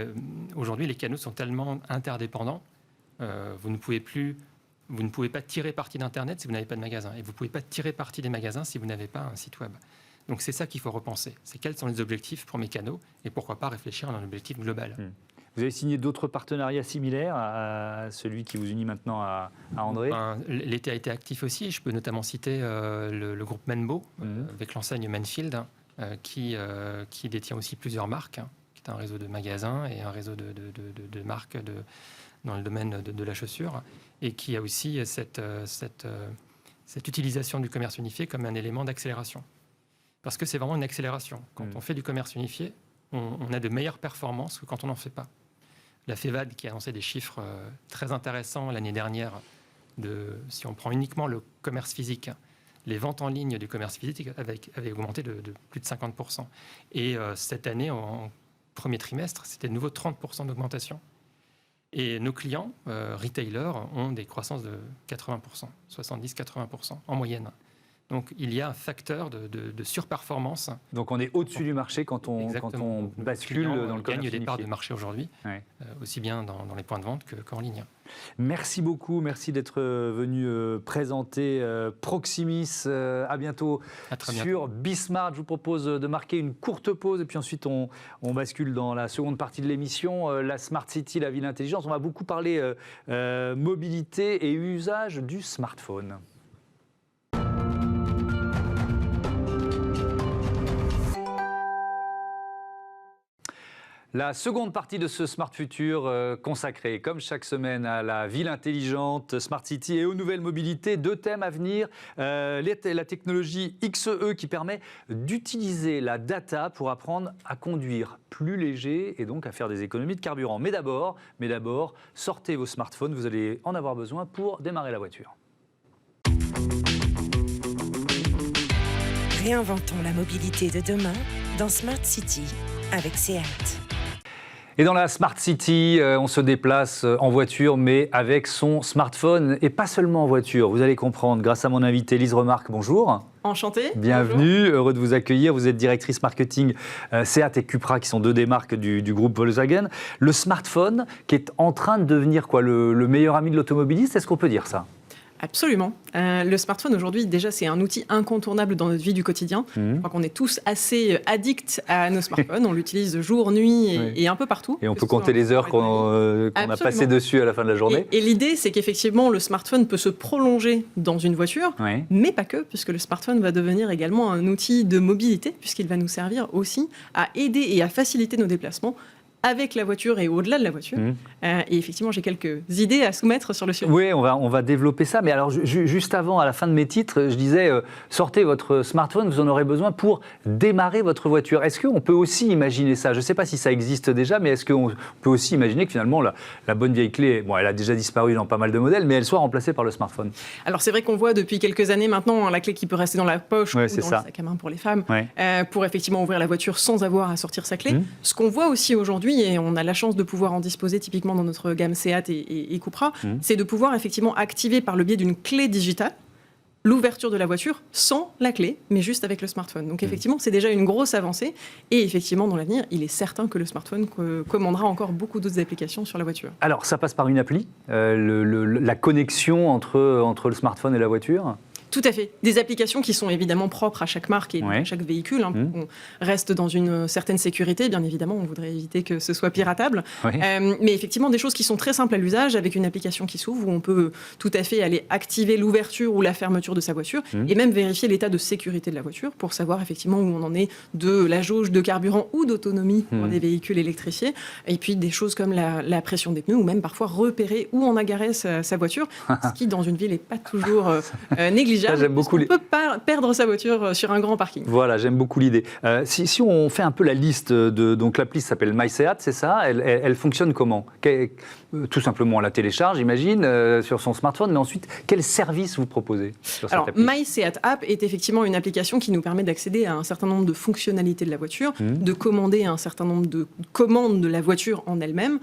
aujourd'hui, les canaux sont tellement interdépendants, vous ne pouvez pas tirer parti d'Internet si vous n'avez pas de magasin. Et vous ne pouvez pas tirer parti des magasins si vous n'avez pas un site web. Donc c'est ça qu'il faut repenser. C'est quels sont les objectifs pour mes canaux et pourquoi pas réfléchir à un objectif global. Vous avez signé d'autres partenariats similaires à celui qui vous unit maintenant à André? L'été a été actif aussi. Je peux notamment citer le groupe Menbo, avec l'enseigne Manfield, qui détient aussi plusieurs marques, qui est un réseau de magasins et un réseau de marques dans le domaine de la chaussure, et qui a aussi cette utilisation du commerce unifié comme un élément d'accélération. Parce que c'est vraiment une accélération. Quand on fait du commerce unifié, on a de meilleures performances que quand on n'en fait pas. La FEVAD, qui a annoncé des chiffres très intéressants l'année dernière, si on prend uniquement le commerce physique, les ventes en ligne du commerce physique avaient augmenté de plus de 50%. Et cette année, en premier trimestre, c'était de nouveau 30% d'augmentation. Et nos clients, retailers, ont des croissances de 80%, 70-80% en moyenne. Donc, il y a un facteur de surperformance. Donc, on est au-dessus du marché quand on bascule dans le commerce unifié. On gagne des parts de marché aujourd'hui, aussi bien dans les points de vente qu'en ligne. Merci beaucoup. Merci d'être venu présenter Proximus. À bientôt sur Bismart. Je vous propose de marquer une courte pause et puis ensuite, on bascule dans la seconde partie de l'émission, la Smart City, la ville intelligente. On va beaucoup parler mobilité et usage du smartphone. La seconde partie de ce Smart Futur consacrée, comme chaque semaine, à la ville intelligente, Smart City et aux nouvelles mobilités. 2 thèmes à venir. La technologie XE qui permet d'utiliser la data pour apprendre à conduire plus léger et donc à faire des économies de carburant. Mais d'abord, sortez vos smartphones, vous allez en avoir besoin pour démarrer la voiture. Réinventons la mobilité de demain dans Smart City avec SEAT. Et dans la Smart City, on se déplace en voiture, mais avec son smartphone. Et pas seulement en voiture, vous allez comprendre grâce à mon invité Lise Remarque. Bonjour. Enchantée. Bienvenue, bonjour. Heureux de vous accueillir. Vous êtes directrice marketing SEAT et Cupra, qui sont 2 des marques du groupe Volkswagen. Le smartphone qui est en train de devenir le meilleur ami de l'automobiliste, est-ce qu'on peut dire ça ? Absolument. Le smartphone, aujourd'hui, déjà, c'est un outil incontournable dans notre vie du quotidien. Je crois qu'on est tous assez addicts à nos smartphones. On l'utilise jour, nuit et un peu partout. Et on peut compter les heures qu'on a passées dessus à la fin de la journée. Et l'idée, c'est qu'effectivement, le smartphone peut se prolonger dans une voiture, mais pas que, puisque le smartphone va devenir également un outil de mobilité, puisqu'il va nous servir aussi à aider et à faciliter nos déplacements avec la voiture et au-delà de la voiture. Et effectivement, j'ai quelques idées à soumettre sur le sujet. Oui, on va développer ça. Mais alors, juste avant, à la fin de mes titres, je disais, sortez votre smartphone, vous en aurez besoin pour démarrer votre voiture. Est-ce qu'on peut aussi imaginer ça? Je ne sais pas si ça existe déjà, mais est-ce qu'on peut aussi imaginer que finalement, la bonne vieille clé, elle a déjà disparu dans pas mal de modèles, mais elle soit remplacée par le smartphone? Alors, c'est vrai qu'on voit depuis quelques années maintenant la clé qui peut rester dans la poche ou dans le sac à main pour les femmes, pour effectivement ouvrir la voiture sans avoir à sortir sa clé. Ce qu'on voit aussi aujourd'hui, et on a la chance de pouvoir en disposer typiquement dans notre gamme SEAT et Cupra, c'est de pouvoir effectivement activer par le biais d'une clé digitale l'ouverture de la voiture sans la clé, mais juste avec le smartphone. Donc effectivement, c'est déjà une grosse avancée. Et effectivement, dans l'avenir, il est certain que le smartphone commandera encore beaucoup d'autres applications sur la voiture. Alors, ça passe par une appli, la connexion entre le smartphone et la voiture? Tout Tout à fait. Des applications qui sont évidemment propres à chaque marque et à chaque véhicule. On reste dans une certaine sécurité, bien évidemment. On voudrait éviter que ce soit piratable. Mais effectivement, des choses qui sont très simples à l'usage, avec une application qui s'ouvre, où on peut tout à fait aller activer l'ouverture ou la fermeture de sa voiture, et même vérifier l'état de sécurité de la voiture pour savoir effectivement où on en est de la jauge de carburant ou d'autonomie pour des véhicules électrifiés. Et puis des choses comme la pression des pneus, ou même parfois repérer où on a garé sa voiture, ce qui dans une ville n'est pas toujours négligeable. J'aime beaucoup on peut pas perdre sa voiture sur un grand parking. Voilà, j'aime beaucoup l'idée. Si on fait un peu la liste, donc l'appli s'appelle MySeat, c'est ça, elle fonctionne comment? Tout simplement, on la télécharge, j'imagine, sur son smartphone, mais ensuite, quel service vous proposez sur cette appli? MySeat App est effectivement une application qui nous permet d'accéder à un certain nombre de fonctionnalités de la voiture, de commander un certain nombre de commandes de la voiture en elle-même,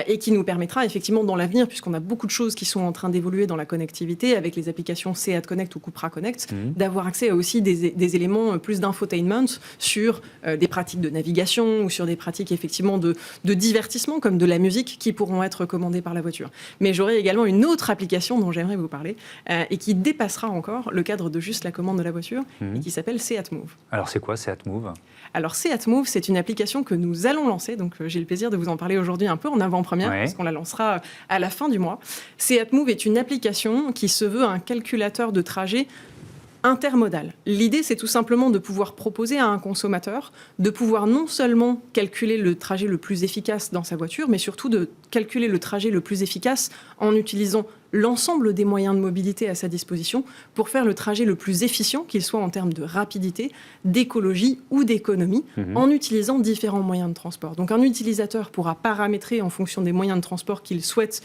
et qui nous permettra effectivement dans l'avenir, puisqu'on a beaucoup de choses qui sont en train d'évoluer dans la connectivité, avec les applications Seat Connect ou Cupra Connect, d'avoir accès à aussi des éléments plus d'infotainment sur des pratiques de navigation ou sur des pratiques effectivement de divertissement, comme de la musique, qui pourront être commandées par la voiture. Mais j'aurai également une autre application dont j'aimerais vous parler, et qui dépassera encore le cadre de juste la commande de la voiture, et qui s'appelle Seat Move. Alors c'est quoi Seat Move? Alors Seat Move, c'est une application que nous allons lancer, donc j'ai le plaisir de vous en parler aujourd'hui un peu en avant-première, parce qu'on la lancera à la fin du mois. Seat Move est une application qui se veut un calculateur de trajet intermodal. L'idée, c'est tout simplement de pouvoir proposer à un consommateur de pouvoir non seulement calculer le trajet le plus efficace dans sa voiture, mais surtout de calculer le trajet le plus efficace en utilisant l'ensemble des moyens de mobilité à sa disposition pour faire le trajet le plus efficient, qu'il soit en termes de rapidité, d'écologie ou d'économie, en utilisant différents moyens de transport. Donc un utilisateur pourra paramétrer en fonction des moyens de transport qu'il souhaite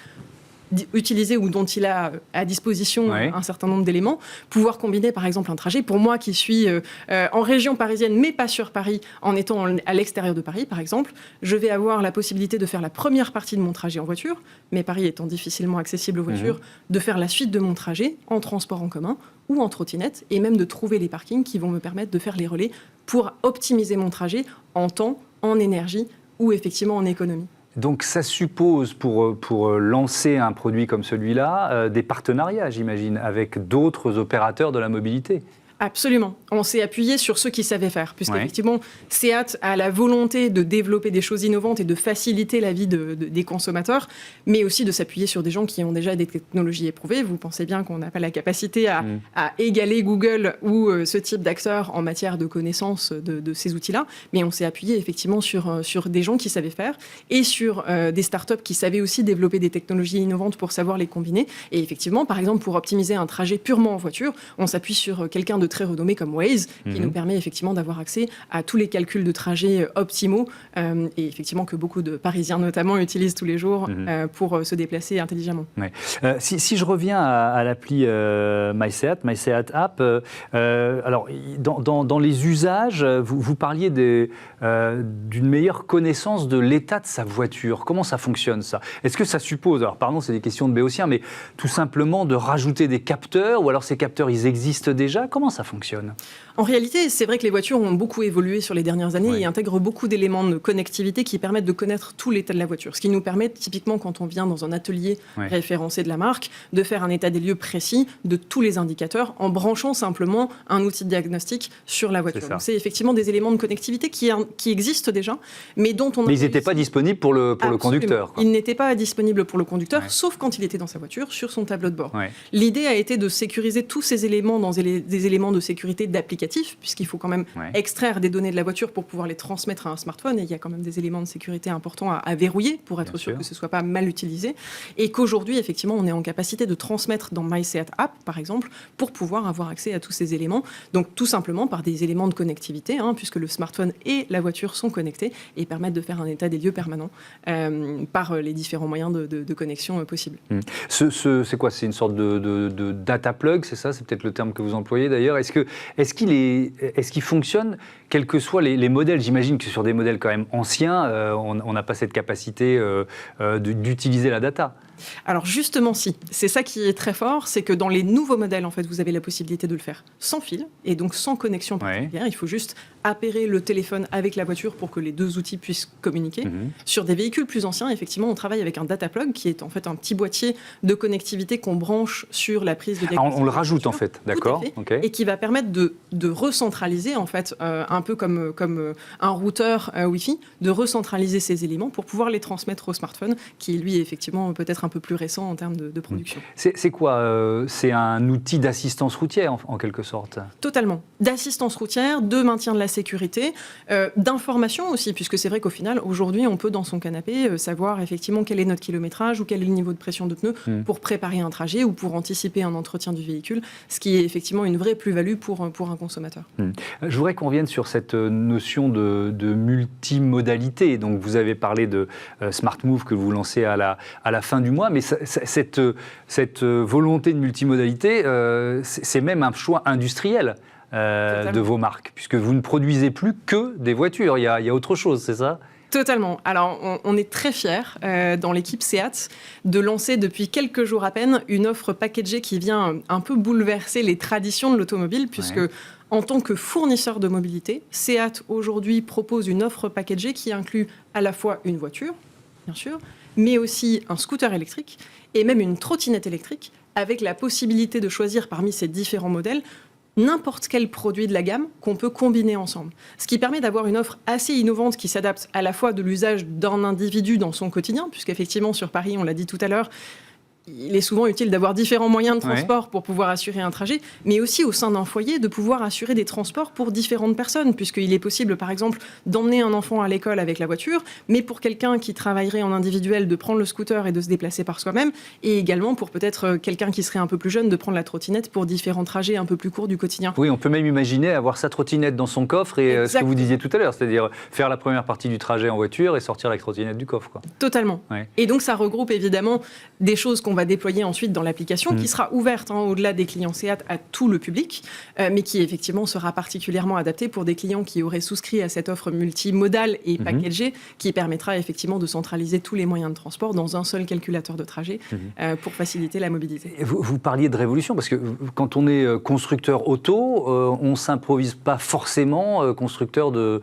utiliser ou dont il a à disposition un certain nombre d'éléments, pouvoir combiner par exemple un trajet. Pour moi qui suis en région parisienne mais pas sur Paris, en étant à l'extérieur de Paris par exemple, je vais avoir la possibilité de faire la première partie de mon trajet en voiture, mais Paris étant difficilement accessible aux voitures, de faire la suite de mon trajet en transport en commun ou en trottinette, et même de trouver les parkings qui vont me permettre de faire les relais pour optimiser mon trajet en temps, en énergie ou effectivement en économie. Donc ça suppose, pour lancer un produit comme celui-là, des partenariats, j'imagine, avec d'autres opérateurs de la mobilité. Absolument. On s'est appuyé sur ceux qui savaient faire, puisqu'effectivement, Seat a la volonté de développer des choses innovantes et de faciliter la vie des consommateurs, mais aussi de s'appuyer sur des gens qui ont déjà des technologies éprouvées. Vous pensez bien qu'on n'a pas la capacité à égaler Google ou ce type d'acteurs en matière de connaissance de ces outils-là, mais on s'est appuyé effectivement sur des gens qui savaient faire et sur des startups qui savaient aussi développer des technologies innovantes pour savoir les combiner. Et effectivement, par exemple, pour optimiser un trajet purement en voiture, on s'appuie sur quelqu'un de très renommé comme Waze, qui nous permet effectivement d'avoir accès à tous les calculs de trajets optimaux, et effectivement que beaucoup de Parisiens notamment utilisent tous les jours pour se déplacer intelligemment. Si je reviens à l'appli MySeat App, alors dans les usages, vous parliez d'une meilleure connaissance de l'état de sa voiture. Comment ça fonctionne ça? Est-ce que ça suppose, alors pardon c'est des questions de béotien, mais tout simplement de rajouter des capteurs, ou alors ces capteurs ils existent déjà? Comment ça fonctionne? En réalité, c'est vrai que les voitures ont beaucoup évolué sur les dernières années et intègrent beaucoup d'éléments de connectivité qui permettent de connaître tout l'état de la voiture. Ce qui nous permet, typiquement, quand on vient dans un atelier référencé de la marque, de faire un état des lieux précis de tous les indicateurs en branchant simplement un outil de diagnostic sur la voiture. C'est effectivement des éléments de connectivité qui existent déjà, mais dont on... Mais ils n'étaient pas disponibles pour le conducteur. Ils n'étaient pas disponibles pour le conducteur, sauf quand il était dans sa voiture, sur son tableau de bord. L'idée a été de sécuriser tous ces éléments dans des éléments de sécurité d'applicatif, puisqu'il faut quand même extraire des données de la voiture pour pouvoir les transmettre à un smartphone, et il y a quand même des éléments de sécurité importants à verrouiller pour être sûr que ce ne soit pas mal utilisé, et qu'aujourd'hui, effectivement, on est en capacité de transmettre dans MySeat App, par exemple, pour pouvoir avoir accès à tous ces éléments, donc tout simplement par des éléments de connectivité, puisque le smartphone et la voiture sont connectés et permettent de faire un état des lieux permanent par les différents moyens de connexion possibles. C'est quoi? C'est une sorte de data plug, c'est ça? C'est peut-être le terme que vous employez d'ailleurs. Est-ce qu'il fonctionne quels que soient les modèles? J'imagine que sur des modèles quand même anciens, on n'a pas cette capacité d'utiliser la data. Alors justement, si. C'est ça qui est très fort, c'est que dans les nouveaux modèles, en fait, vous avez la possibilité de le faire sans fil et donc sans connexion particulière. Il faut juste appairer le téléphone avec la voiture pour que les deux outils puissent communiquer. Sur des véhicules plus anciens, effectivement, on travaille avec un data plug qui est en fait un petit boîtier de connectivité qu'on branche sur la prise de diagnostic. On le rajoute en fait, d'accord. Okay. Et qui va permettre de recentraliser, en fait, un peu comme un routeur Wi-Fi, de recentraliser ces éléments pour pouvoir les transmettre au smartphone, qui lui est effectivement peut-être un peu plus récent en termes de production. C'est quoi c'est un outil d'assistance routière en quelque sorte? Totalement. D'assistance routière, de maintien de la sécurité, d'information aussi, puisque c'est vrai qu'au final, aujourd'hui, on peut dans son canapé savoir effectivement quel est notre kilométrage ou quel est le niveau de pression de pneus pour préparer un trajet ou pour anticiper un entretien du véhicule, ce qui est effectivement une vraie plus-value pour un consommateur. Je voudrais qu'on revienne sur cette notion de multimodalité. Donc, vous avez parlé de Smart Move que vous lancez à la fin du mois, mais cette volonté de multimodalité, c'est même un choix industriel de vos marques, puisque vous ne produisez plus que des voitures. Il y a autre chose, c'est ça ? Totalement. Alors, on est très fiers dans l'équipe SEAT de lancer depuis quelques jours à peine une offre packagée qui vient un peu bouleverser les traditions de l'automobile, puisque en tant que fournisseur de mobilité, SEAT aujourd'hui propose une offre packagée qui inclut à la fois une voiture, bien sûr, mais aussi un scooter électrique et même une trottinette électrique, avec la possibilité de choisir parmi ces différents modèles n'importe quel produit de la gamme qu'on peut combiner ensemble. Ce qui permet d'avoir une offre assez innovante qui s'adapte à la fois de l'usage d'un individu dans son quotidien, puisqu'effectivement sur Paris, on l'a dit tout à l'heure, il est souvent utile d'avoir différents moyens de transport pour pouvoir assurer un trajet, mais aussi au sein d'un foyer de pouvoir assurer des transports pour différentes personnes, puisqu'il est possible, par exemple, d'emmener un enfant à l'école avec la voiture, mais pour quelqu'un qui travaillerait en individuel, de prendre le scooter et de se déplacer par soi-même, et également pour peut-être quelqu'un qui serait un peu plus jeune, de prendre la trottinette pour différents trajets un peu plus courts du quotidien. Oui, on peut même imaginer avoir sa trottinette dans son coffre et ce que vous disiez tout à l'heure, c'est-à-dire faire la première partie du trajet en voiture et sortir la trottinette du coffre, quoi. Totalement. Et donc ça regroupe évidemment des choses qu'on va déployer ensuite dans l'application, qui sera ouverte au-delà des clients SEAT à tout le public, mais qui effectivement sera particulièrement adaptée pour des clients qui auraient souscrit à cette offre multimodale et packagée, qui permettra effectivement de centraliser tous les moyens de transport dans un seul calculateur de trajet pour faciliter la mobilité. Vous parliez de révolution, parce que quand on est constructeur auto, on ne s'improvise pas forcément constructeur de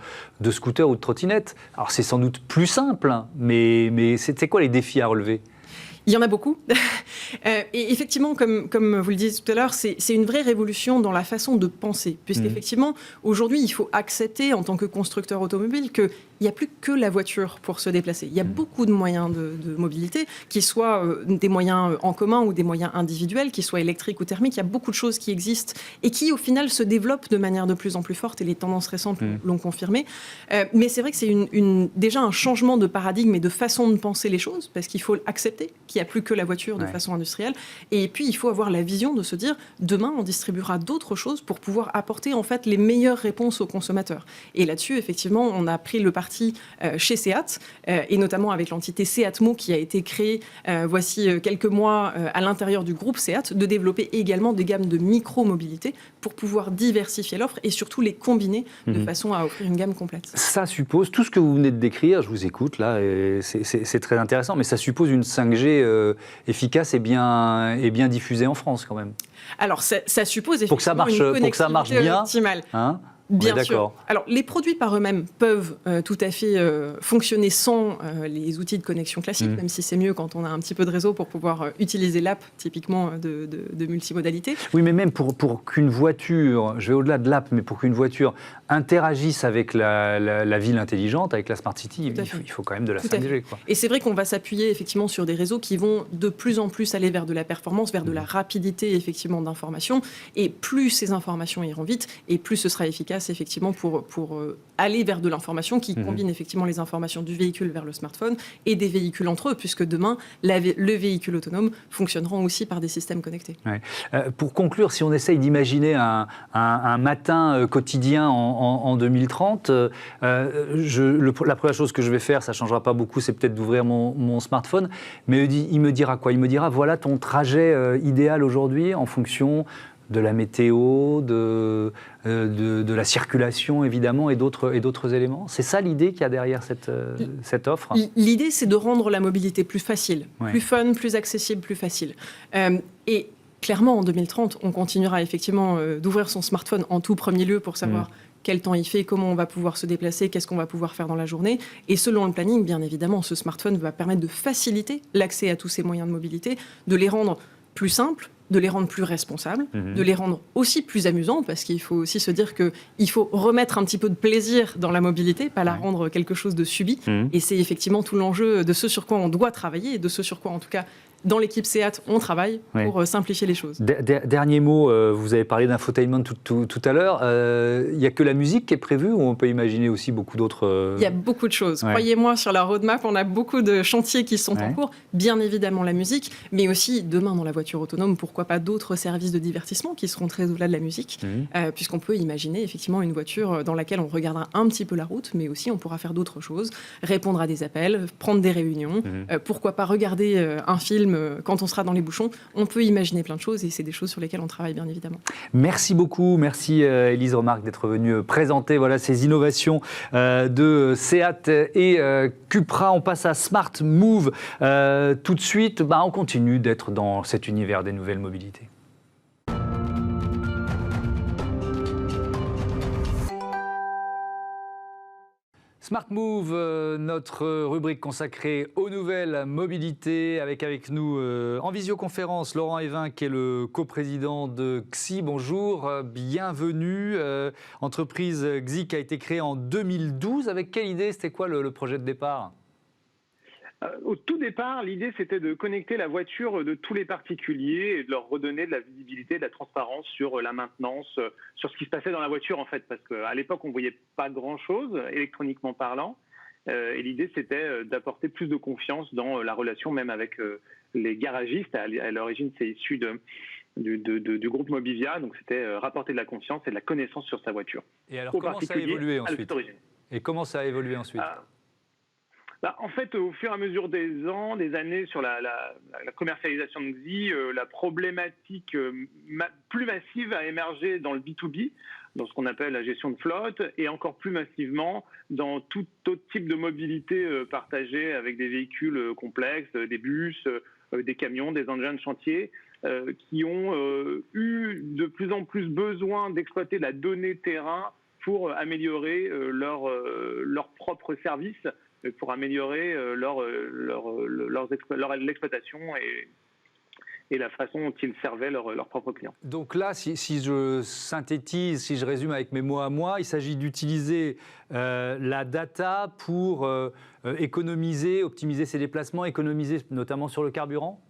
scooters ou de trottinettes. Alors c'est sans doute plus simple, mais c'est quoi les défis à relever ? Il y en a beaucoup. Et effectivement, comme vous le disiez tout à l'heure, c'est une vraie révolution dans la façon de penser. Puisqu'effectivement, aujourd'hui, il faut accepter en tant que constructeur automobile qu'il n'y a plus que la voiture pour se déplacer. Il y a beaucoup de moyens de mobilité, qu'ils soient des moyens en commun ou des moyens individuels, qu'ils soient électriques ou thermiques. Il y a beaucoup de choses qui existent et qui, au final, se développent de manière de plus en plus forte. Et les tendances récentes l'ont confirmé. Mais c'est vrai que c'est déjà un changement de paradigme et de façon de penser les choses, parce qu'il faut accepter qu'il n'y a plus que la voiture de façon industrielle. Et puis, il faut avoir la vision de se dire, demain, on distribuera d'autres choses pour pouvoir apporter en fait les meilleures réponses aux consommateurs. Et là-dessus, effectivement, on a pris le parti chez SEAT, et notamment avec l'entité SEATMO qui a été créée voici quelques mois à l'intérieur du groupe SEAT, de développer également des gammes de micro-mobilité pour pouvoir diversifier l'offre et surtout les combiner de façon à offrir une gamme complète. Ça suppose, tout ce que vous venez de décrire, je vous écoute là, c'est très intéressant, mais ça suppose une 5G efficace et bien diffusée en France quand même. Alors ça suppose effectivement pour que ça marche bien, optimale. Hein, bien sûr. Alors, les produits par eux-mêmes peuvent tout à fait fonctionner sans les outils de connexion classiques, même si c'est mieux quand on a un petit peu de réseau pour pouvoir utiliser l'app, typiquement de multimodalité. Oui, mais même pour qu'une voiture, je vais au-delà de l'app, mais pour qu'une voiture interagisse avec la ville intelligente, avec la Smart City, il faut quand même de la 5G. Quoi. Et c'est vrai qu'on va s'appuyer effectivement sur des réseaux qui vont de plus en plus aller vers de la performance, vers de la rapidité effectivement d'information. Et plus ces informations iront vite, et plus ce sera efficace effectivement pour aller vers de l'information qui combine effectivement les informations du véhicule vers le smartphone et des véhicules entre eux, puisque demain, le véhicule autonome fonctionnera aussi par des systèmes connectés. Ouais. Pour conclure, si on essaye d'imaginer un matin quotidien en 2030, la première chose que je vais faire, ça ne changera pas beaucoup, c'est peut-être d'ouvrir mon smartphone, mais il me dira quoi ? Il me dira, voilà ton trajet idéal aujourd'hui en fonction de la météo, de la circulation évidemment et d'autres éléments. C'est ça l'idée qu'il y a derrière cette offre ? L'idée, c'est de rendre la mobilité plus facile, plus fun, plus accessible, plus facile. Et clairement, en 2030, on continuera effectivement d'ouvrir son smartphone en tout premier lieu pour savoir quel temps il fait, comment on va pouvoir se déplacer, qu'est-ce qu'on va pouvoir faire dans la journée. Et selon le planning, bien évidemment, ce smartphone va permettre de faciliter l'accès à tous ces moyens de mobilité, de les rendre plus simples, de les rendre plus responsables, de les rendre aussi plus amusants, parce qu'il faut aussi se dire qu'il faut remettre un petit peu de plaisir dans la mobilité, pas la rendre quelque chose de subi. Et c'est effectivement tout l'enjeu de ce sur quoi on doit travailler, et de ce sur quoi, en tout cas, dans l'équipe SEAT, on travaille pour simplifier les choses. Dernier mot, vous avez parlé d'infotainment tout à l'heure. Il n'y a que la musique qui est prévue ou on peut imaginer aussi beaucoup d'autres... Il y a beaucoup de choses. Croyez-moi, sur la roadmap, on a beaucoup de chantiers qui sont en cours. Bien évidemment la musique, mais aussi demain dans la voiture autonome, pourquoi pas d'autres services de divertissement qui seront très au-delà de la musique, puisqu'on peut imaginer effectivement une voiture dans laquelle on regardera un petit peu la route, mais aussi on pourra faire d'autres choses, répondre à des appels, prendre des réunions, pourquoi pas regarder un film quand on sera dans les bouchons. On peut imaginer plein de choses et c'est des choses sur lesquelles on travaille bien évidemment. Merci beaucoup, merci Élise Remarque d'être venue présenter ces innovations de SEAT et Cupra. On passe à Smart Move tout de suite. On continue d'être dans cet univers des nouvelles mobilités. Smart Move, notre rubrique consacrée aux nouvelles mobilités, avec nous en visioconférence Laurent Évin, qui est le coprésident de XI. Bonjour, bienvenue. Entreprise XI qui a été créée en 2012. Avec quelle idée? C'était quoi le projet de départ? Au tout départ, l'idée, c'était de connecter la voiture de tous les particuliers et de leur redonner de la visibilité, de la transparence sur la maintenance, sur ce qui se passait dans la voiture, en fait. Parce qu'à l'époque, on ne voyait pas grand-chose, électroniquement parlant. Et l'idée, c'était d'apporter plus de confiance dans la relation même avec les garagistes. À l'origine, c'est issu du groupe Mobivia. Donc, c'était rapporter de la confiance et de la connaissance sur sa voiture. Et alors, comment ça a évolué ensuite? Et comment ça a évolué ensuite? En fait, au fur et à mesure des années sur la commercialisation de XI, la problématique plus massive a émergé dans le B2B, dans ce qu'on appelle la gestion de flotte, et encore plus massivement dans tout autre type de mobilité partagée avec des véhicules complexes, des bus, des camions, des engins de chantier, qui ont eu de plus en plus besoin d'exploiter la donnée terrain pour améliorer leur propre service, pour améliorer l'exploitation et la façon dont ils servaient leurs propres clients. Donc là, si je synthétise, si je résume avec mes mots à moi, il s'agit d'utiliser la data pour économiser, optimiser ses déplacements, économiser notamment sur le carburant?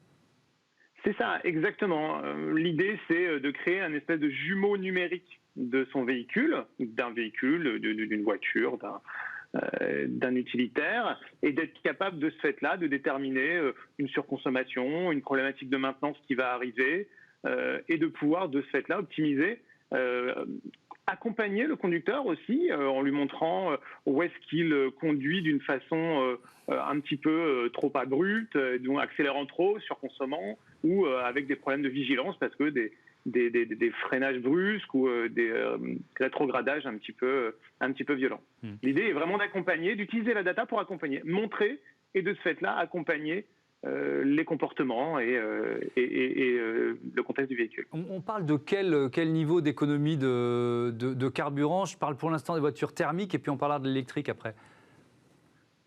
C'est ça, exactement. L'idée, c'est de créer un espèce de jumeau numérique de son véhicule, d'une voiture, d'un utilitaire, et d'être capable de ce fait-là de déterminer une surconsommation, une problématique de maintenance qui va arriver, et de pouvoir de ce fait-là optimiser, accompagner le conducteur aussi en lui montrant où est-ce qu'il conduit d'une façon un petit peu trop abrupte, donc accélérant trop, surconsommant, ou avec des problèmes de vigilance parce que des freinages brusques ou des rétrogradages un petit peu violents. L'idée est vraiment d'accompagner, d'utiliser la data pour accompagner, montrer et de ce fait-là accompagner les comportements et le contexte du véhicule. On parle de quel niveau d'économie de carburant? Je parle pour l'instant des voitures thermiques et puis on parlera de l'électrique après.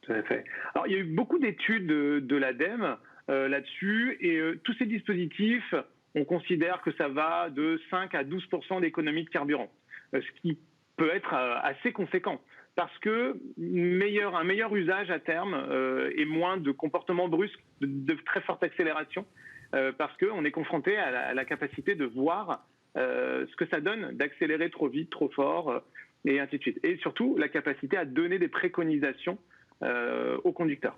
Tout à fait. Alors, il y a eu beaucoup d'études de l'ADEME là-dessus et tous ces dispositifs, on considère que ça va de 5 à 12% d'économie de carburant, ce qui peut être assez conséquent. Parce que un meilleur usage à terme et moins de comportements brusques, de très forte accélération, parce qu'on est confronté à la capacité de voir ce que ça donne d'accélérer trop vite, trop fort, et ainsi de suite. Et surtout, la capacité à donner des préconisations aux conducteurs.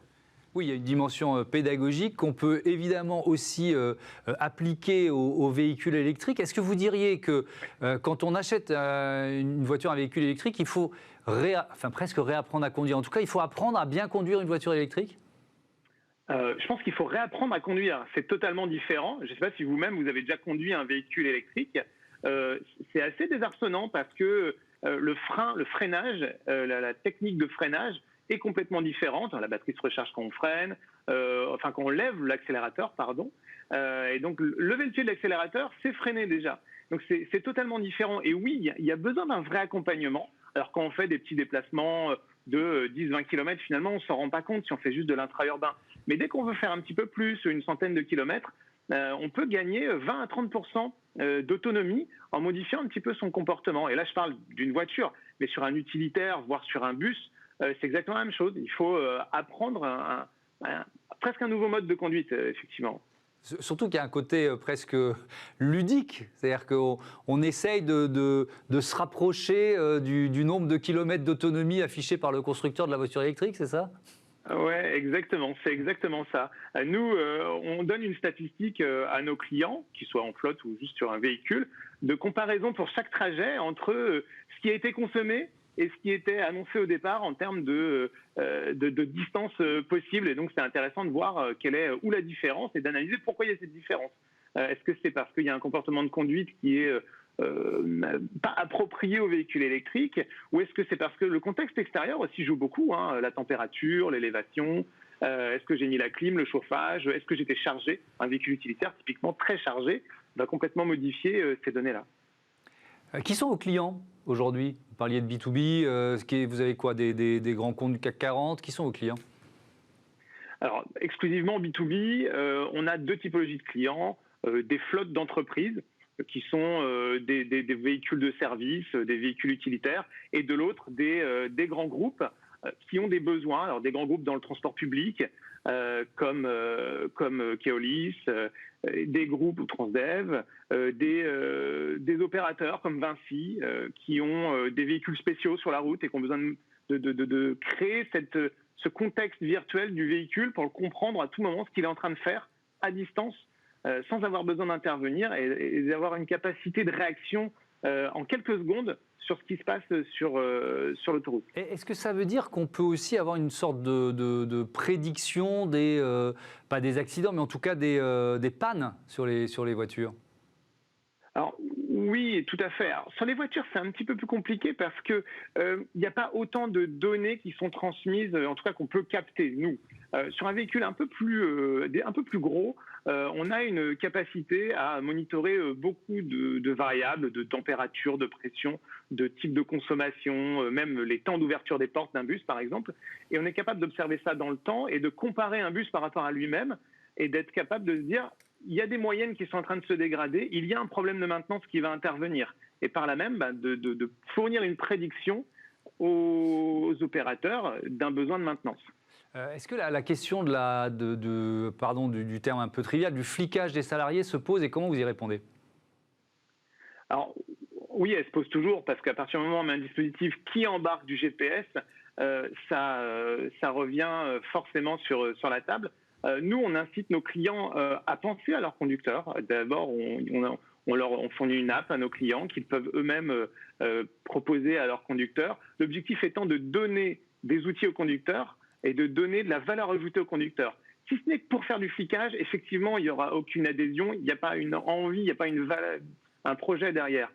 Oui, il y a une dimension pédagogique qu'on peut évidemment aussi appliquer aux véhicules électriques. Est-ce que vous diriez que quand on achète une voiture, un véhicule électrique, il faut presque réapprendre à conduire? En tout cas, il faut apprendre à bien conduire une voiture électrique? Je pense qu'il faut réapprendre à conduire. C'est totalement différent. Je ne sais pas si vous-même, vous avez déjà conduit un véhicule électrique. C'est assez désarçonnant parce que le freinage, la technique de freinage est complètement différente. La batterie se recharge quand on freine, quand on lève l'accélérateur, pardon. Et donc, lever le pied de l'accélérateur, c'est freiner déjà. Donc, c'est totalement différent. Et oui, il y a besoin d'un vrai accompagnement. Alors quand on fait des petits déplacements de 10-20 km, finalement, on ne s'en rend pas compte si on fait juste de l'intra-urbain. Mais dès qu'on veut faire un petit peu plus, une centaine de kilomètres, on peut gagner 20 à 30% d'autonomie en modifiant un petit peu son comportement. Et là, je parle d'une voiture, mais sur un utilitaire, voire sur un bus, c'est exactement la même chose. Il faut apprendre presque un nouveau mode de conduite, effectivement. Surtout qu'il y a un côté presque ludique, c'est-à-dire qu'on essaye de se rapprocher du nombre de kilomètres d'autonomie affiché par le constructeur de la voiture électrique, c'est ça ? Ouais, exactement, c'est exactement ça. Nous, on donne une statistique à nos clients, qu'ils soient en flotte ou juste sur un véhicule, de comparaison pour chaque trajet entre ce qui a été consommé et ce qui était annoncé au départ en termes de distance possible. Et donc, c'est intéressant de voir quelle est où la différence et d'analyser pourquoi il y a cette différence. Est-ce que c'est parce qu'il y a un comportement de conduite qui est pas approprié au véhicule électrique, ou est-ce que c'est parce que le contexte extérieur aussi joue beaucoup, la température, l'élévation, est-ce que j'ai mis la clim, le chauffage, est-ce que j'étais chargé, un véhicule utilitaire typiquement très chargé va complètement modifier ces données-là. Qui sont vos clients aujourd'hui ? Vous parliez de B2B, vous avez quoi, des grands comptes du CAC 40 ? Qui sont vos clients ? Alors, exclusivement B2B, on a deux typologies de clients, des flottes d'entreprises, qui sont des véhicules de service, des véhicules utilitaires, et de l'autre, des grands groupes qui ont des besoins, alors des grands groupes dans le transport public, comme Keolis, des groupes Transdev, des opérateurs comme Vinci, qui ont des véhicules spéciaux sur la route et qui ont besoin de créer ce contexte virtuel du véhicule pour le comprendre à tout moment, ce qu'il est en train de faire à distance, sans avoir besoin d'intervenir et d'avoir une capacité de réaction en quelques secondes sur ce qui se passe sur l'autoroute. Est-ce que ça veut dire qu'on peut aussi avoir une sorte de prédiction pas des accidents, mais en tout cas des pannes sur les voitures ? Alors, oui, tout à fait. Alors, sur les voitures, c'est un petit peu plus compliqué parce qu'il n'y a pas autant de données qui sont transmises, en tout cas qu'on peut capter, nous. Sur un véhicule un peu plus gros, on a une capacité à monitorer beaucoup de variables, de température, de pression, de type de consommation, même les temps d'ouverture des portes d'un bus, par exemple. Et on est capable d'observer ça dans le temps et de comparer un bus par rapport à lui-même et d'être capable de se dire il y a des moyennes qui sont en train de se dégrader, il y a un problème de maintenance qui va intervenir. Et par là même, de fournir une prédiction aux opérateurs d'un besoin de maintenance. Est-ce que la question du terme un peu trivial, du flicage des salariés se pose et comment vous y répondez ? Alors, oui, elle se pose toujours parce qu'à partir du moment où on met un dispositif qui embarque du GPS, ça revient forcément sur la table. Nous, on incite nos clients à penser à leurs conducteurs. D'abord, on fournit une app à nos clients qu'ils peuvent eux-mêmes proposer à leurs conducteurs. L'objectif étant de donner des outils aux conducteurs et de donner de la valeur ajoutée aux conducteurs. Si ce n'est que pour faire du flicage, effectivement, il n'y aura aucune adhésion, il n'y a pas une envie, il n'y a pas un projet derrière.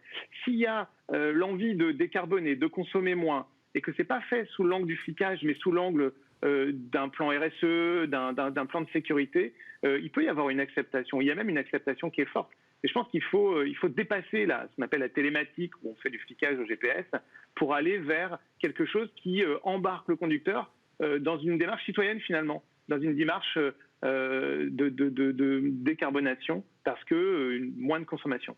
S'il y a l'envie de décarboner, de consommer moins, et que ce n'est pas fait sous l'angle du flicage, mais sous l'angle d'un plan RSE, d'un plan de sécurité, il peut y avoir une acceptation. Il y a même une acceptation qui est forte. Et je pense qu'il faut dépasser ce qu'on appelle la télématique, où on fait du flicage au GPS, pour aller vers quelque chose qui embarque le conducteur dans une démarche citoyenne finalement, dans une démarche de décarbonation, parce que moins de consommation.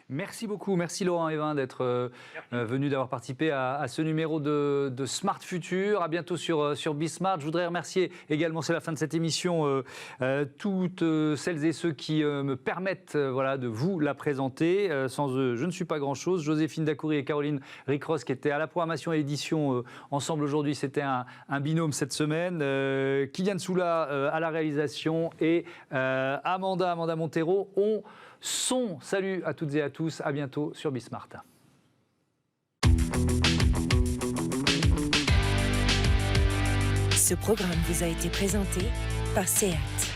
Merci beaucoup, merci Laurent Évin d'être venu, d'avoir participé à ce numéro de Smart Future. À bientôt sur Bismart. Je voudrais remercier également, c'est la fin de cette émission, toutes celles et ceux qui me permettent de vous la présenter. Sans eux, je ne suis pas grand-chose. Joséphine Dacoury et Caroline Ricros qui étaient à la programmation et l'édition ensemble aujourd'hui. C'était un binôme cette semaine. Kylian Soula à la réalisation et Amanda Montero Salut à toutes et à tous, à bientôt sur Bismart. Ce programme vous a été présenté par SEAT.